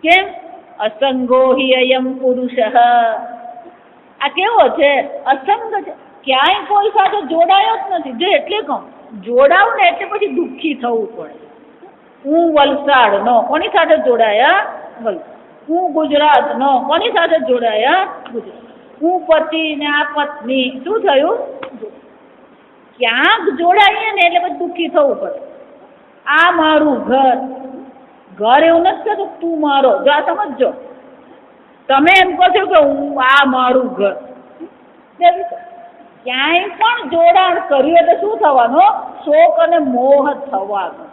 S1: કેમ? અસંગો હિ અયમ પુરુષ. આ કેવો છે? અસંગ છે. ક્યાંય કોઈ સાથે જોડાયો જ નથી. જો એટલે કહું, જોડાવ ને એટલે પછી દુઃખી થવું પડે. હું વલસાડનો, કોની સાથે જોડાયા? વલસાડ. હું ગુજરાતનો, કોની સાથે જોડાયા? ગુજરાત. હું પતિ ને આ પત્ની, શું થયું? ક્યાંક જોડાઈએ ને એટલે પછી દુઃખી થવું પડે. આ મારું ઘર. ઘર એવું નથી કે તું મારો. જો આ સમજો, તમે એમ કહો છો કે હું આ મારું ઘર. ક્યાંય પણ જોડાણ કર્યું એટલે શું થવાનું? શોક અને મોહ થવાનો.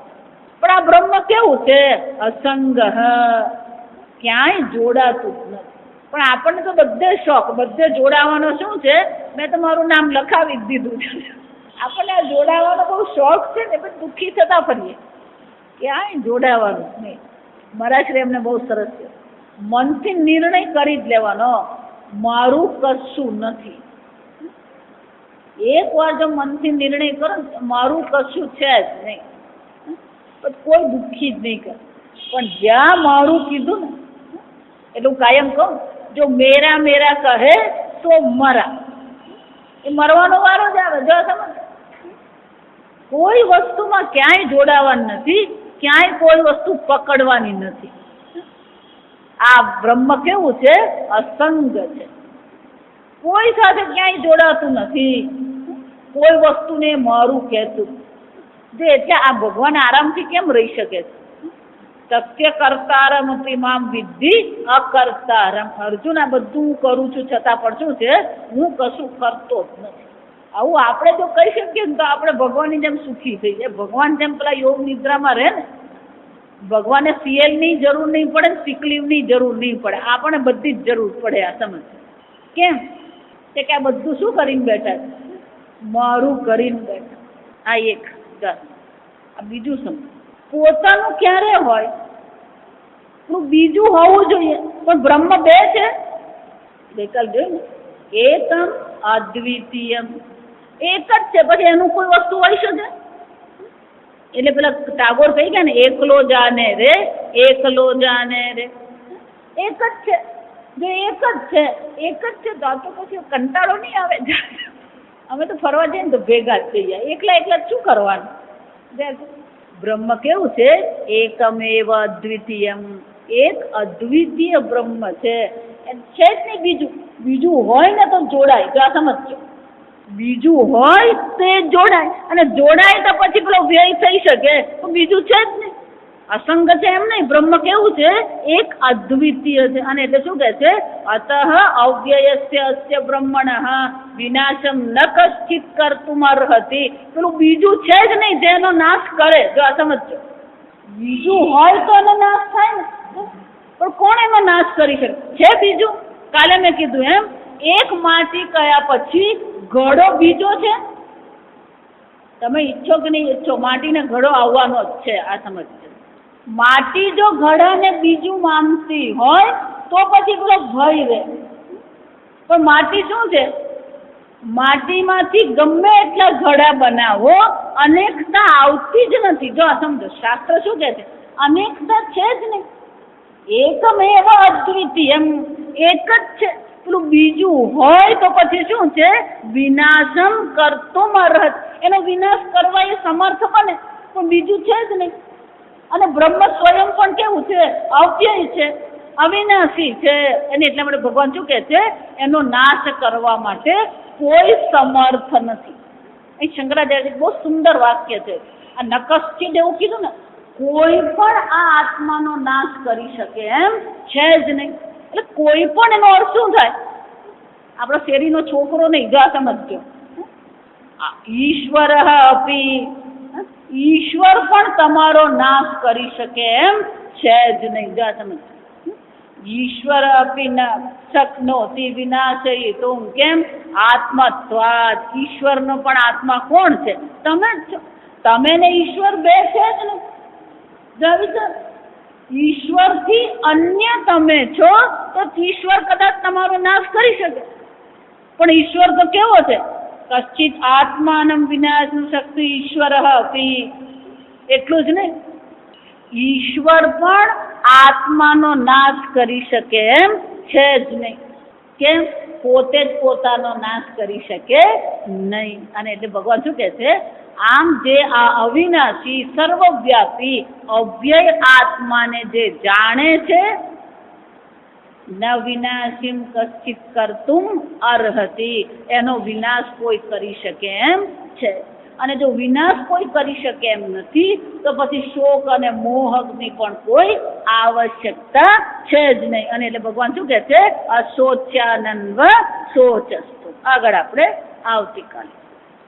S1: પણ આ બ્રહ્મ કેવું છે? અસંગ. ક્યાંય જોડાતું જ નથી. પણ આપણને તો બધે શોખ, બધે જોડાવાનો શું છે? મેં તો મારું નામ લખાવી જ દીધું છે. આપણને આ જોડાવાનો બહુ શોખ છે ને, પછી દુઃખી થતા ફરીએ. ક્યાંય જોડાવાનું નહીં. મારા શ્રી એમને બહુ સરસ છે, મનથી નિર્ણય કરી જ લેવાનો, મારું કશું નથી. એક વાર જો મનથી નિર્ણય કરો મારું કશું છે જ નહીં, કોઈ દુઃખી જ નહીં કરે. પણ જ્યાં મારું કીધું ને, એટલે હું કાયમ કહું, જો મેરા મેરા કહે તો મરા. એ મરવાનો વારો જ આવે. જો સમજ, કોઈ વસ્તુમાં ક્યાંય જોડાવાનું નથી, ક્યાંય કોઈ વસ્તુ પકડવાની નથી. આ બ્રહ્મ કેવું છે? અસંગ છે. કોઈ સાથે ક્યાંય જોડાતું નથી, કોઈ વસ્તુને મારું કહેતું. એટલે આ ભગવાન આરામથી કેમ રહી શકે છે? સત્ય કરતારમ મામ વિદ્ધિ અકર્તારમ. અર્જુન, આ બધું હું કરું છું છતાં પણ શું છે? હું કશું કરતો જ નથી. આવું આપણે જો કહી શકીએ ને તો આપણે ભગવાનની જેમ સુખી થઈ જાય. ભગવાન જેમ પેલા યોગ નિદ્રામાં રહે ને, ભગવાને સિયલની જરૂર નહીં પડે, સિકલીવની જરૂર નહીં પડે, આપણને બધી જ જરૂર પડે. આ સમજ કેમ કે આ બધું શું કરીને બેઠા છે? મારું કરીને બેઠા. આ એક આ બીજું સમજ. પોતાનું ક્યારે હોય? બીજું હોવું જોઈએ. પણ બ્રહ્મ બે છે. ગઈકાલ જોયું ને, એકમ અદ્વિતીયમ. એક જ છે, પછી એનું કોઈ વસ્તુ હોય શકે? એટલે પેલા ટાગોર કહી ગયા ને, એકલો જાને રે, એકલો જાને રે. એક જ છે. જો એક જ છે, એક જ છે તો પછી કંટાળો નહીં આવે? અમે તો ફરવા જઈએ ને તો ભેગા જ થઈ જાય. એકલા એકલા શું કરવાનું? બ્રહ્મ કેવું છે? એકમેવ અદ્વિતીયમ. એક અદ્વિતીય બ્રહ્મ છે. છે જ નહીં બીજું. બીજું હોય ને તો જોડાય. જો આ સમજજો, બીજું હોય તો જોડાય, અને જોડાય તો પછી પેલો વ્યય થઈ શકે. તો બીજું છે જ નહીં. અસંગ છે એમ નહીં. બ્રહ્મ કેવું છે? એક અદ્વિતીય છે. અને એટલે શું કહે છે? અતઃ અવ્યયસ્ય અસ્ય બ્રહ્મણઃ વિનાશમ ન કશ્ચિત કર્તુમ અર્હતિ. પેલું બીજું છે જ નહીં જેનો નાશ કરે. જો આ સમજો, બીજું હોય તો એનો નાશ થાય ને, પણ કોણ એનો નાશ કરી શકે? છે બીજું? કાલે મેં કીધું એમ, એક માટી કયા પછી ઘડો બીજો છે. તમે ઈચ્છો કે નહીં ઈચ્છો, માટીને ઘડો આવવાનો જ છે. આ સમજજો. માટી જો ઘડાને બીજું માનતી હોય તો પછી પેલો ભય રહે. પણ માટી શું છે? માટીમાંથી ગમે એટલા ઘડા બનાવો, અનેકતા આવતી જ નથી. જો આ સમજો, શાસ્ત્ર શું કહે છે? અનેકતા છે જ નહીં. એકમેવ અદ્વિતીય. એક જ છે. પેલું બીજું હોય તો પછી શું છે? વિનાશમ કર્તુમ અર્હત. એનો વિનાશ કરવા એ સમર્થ બને, પણ બીજું છે જ નહીં. અને બ્રહ્મ સ્વયં પણ કેવું છે? અવ્યય છે, અવિનાશી છે. અને એટલા માટે ભગવાન શું કહે છે? એનો નાશ કરવા માટે કોઈ સમર્થ નથી. અહીં શંકરાચાર્ય બહુ સુંદર વાક્ય છે. આ નકશ્ચિત એવું કીધું ને, કોઈ પણ આ આત્માનો નાશ કરી શકે એમ છે જ નહીં. એટલે કોઈ પણ, એનો અર્થ શું થાય? આપણો શેરીનો છોકરો નહીં. જો આ સમજો, ઈશ્વર અપી, ઈશ્વર પણ તમારો નાશ કરી શકે એમ છે જ નહીં. જો આ સમજો, ઈશ્વર અપી ન શક્નોતિ વિનાશયિતુમ. કેમ? આત્મત્વાદ. ઈશ્વરનો પણ આત્મા કોણ છે? તમે જ છો. તમે ને ઈશ્વર બે છે જ નહીં. ઈશ્વરથી અન્ય તમે છો તો ઈશ્વર કદાચ તમારો નાશ કરી શકે, પણ ઈશ્વર તો કેવો છે? કશ્ચિત આત્માનમ વિનાશનું શક્તિ ઈશ્વર અપી. એટલું જ નહીં, ઈશ્વર પણ આત્માનો નાશ કરી શકે એમ છે જ નહીં. કેમ? પોતે જ પોતાનો નાશ કરી શકે નહીં. અને એટલે ભગવાન શું કહે છે? આમ જે આ અવિનાશી, સર્વવ્યાપી, અવ્યય આત્માને જે જાણે છે, ન વિનાશીમ કશ્ચિત કર્તુમ અર્હતિ. એનો વિનાશ કોઈ કરી શકે એમ છે. અને જો વિનાશ કોઈ કરી શકે એમ નથી તો પછી શોક અને મોહની પણ કોઈ આવશ્યકતા છે જ નહીં. અને એટલે ભગવાન શું કહે છે? અશોચ્યાનન્વ શોચસ્તુ. આગળ આપણે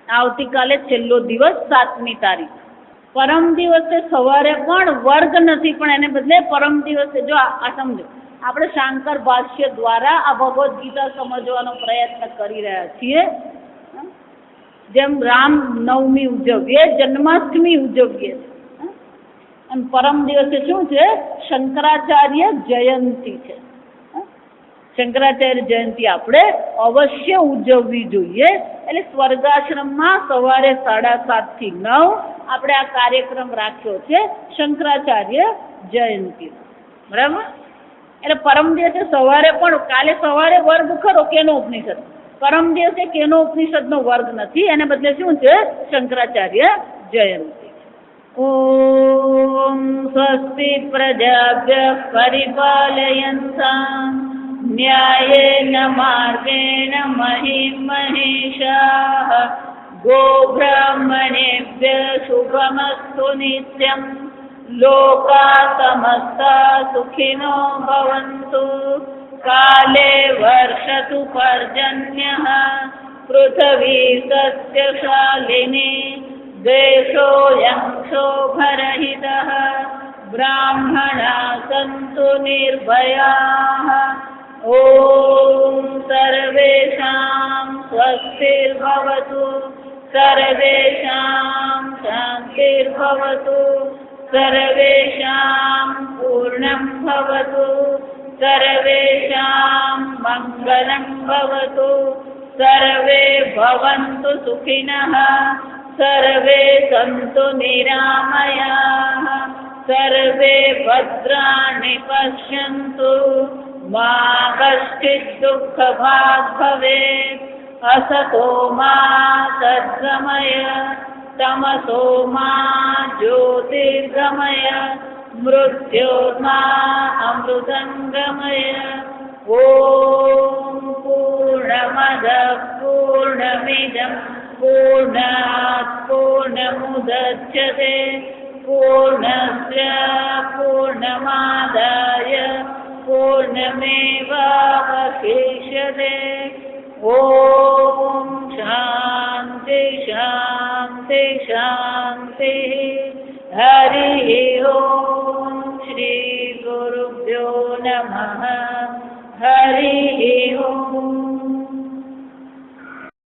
S1: આવતીકાલે છેલ્લો દિવસ, 7મી તારીખ. પરમ દિવસે સવારે પણ વર્ગ નથી, પણ એને બદલે પરમ દિવસે, જો આ સમજો, આપણે શાંકર ભાષ્ય દ્વારા આ ભગવદ્ ગીતા સમજવાનો પ્રયત્ન કરી રહ્યા છીએ. જેમ રામ નવમી ઉજવીએ, જન્માષ્ટમી ઉજવીએ, અને પરમ દિવસે શું છે? શંકરાચાર્ય જયંતિ છે. શંકરાચાર્ય જયંતિ આપણે અવશ્ય ઉજવવી જોઈએ. એટલે સ્વર્ગાશ્રમમાં સવારે 7:30 થી 9 આપણે આ કાર્યક્રમ રાખ્યો છે, શંકરાચાર્ય જયંતિ. બરાબર? એટલે પરમ દિવસે સવારે પણ, કાલે સવારે વર્ગ ખરો કેનો ઉપનિષદ, પરમ દિવસે કેનો ઉપનિષદનો વર્ગ નથી. એને બદલે શું છે? શંકરાચાર્ય जयन्ति। ॐ स्वस्ति प्रजाभ्यः परिपालयन्तां न्यायेन मार्गेण महीं महिषाः गोब्राह्मणेभ्यः शुभमस्तु नित्यं लोकाः समस्ताः सुखिनो भवन्तु। काले वर्षतु पर्जन्यः पृथिवी सस्यशालिनी देशोऽयं क्षोभरहितः ब्राह्मणाः सन्तु निर्भयाः। ॐ सर्वेषां स्वस्तिर्भवतु सर्वेषां शान्तिर्भवतु सर्वेषां पूर्णं भवतु सर्वेषां मङ्गलं भवतु सर्वे भवन्तु सुखिनः सर्वे सन्तु निरामयाः सर्वे भद्राणि पश्यन्तु मा कश्चित् दुःखभाग् भवेत्। असतो मा सद्गमय तमसो मा ज्योतिर्गमय मृत्योर्मा अमृतङ्गमय। ॐ पूर्णमदः पूर्णमिदं पूर्णात् पूर्णमुदच्यते पूर्णस्य पूर्णमादाय पूर्णमेवावशिष्यते। ॐ शान्ति शान्ति शान्तिः। हरिः ॐ श्रीगुरुभ्यो नमः। हरिः ॐ।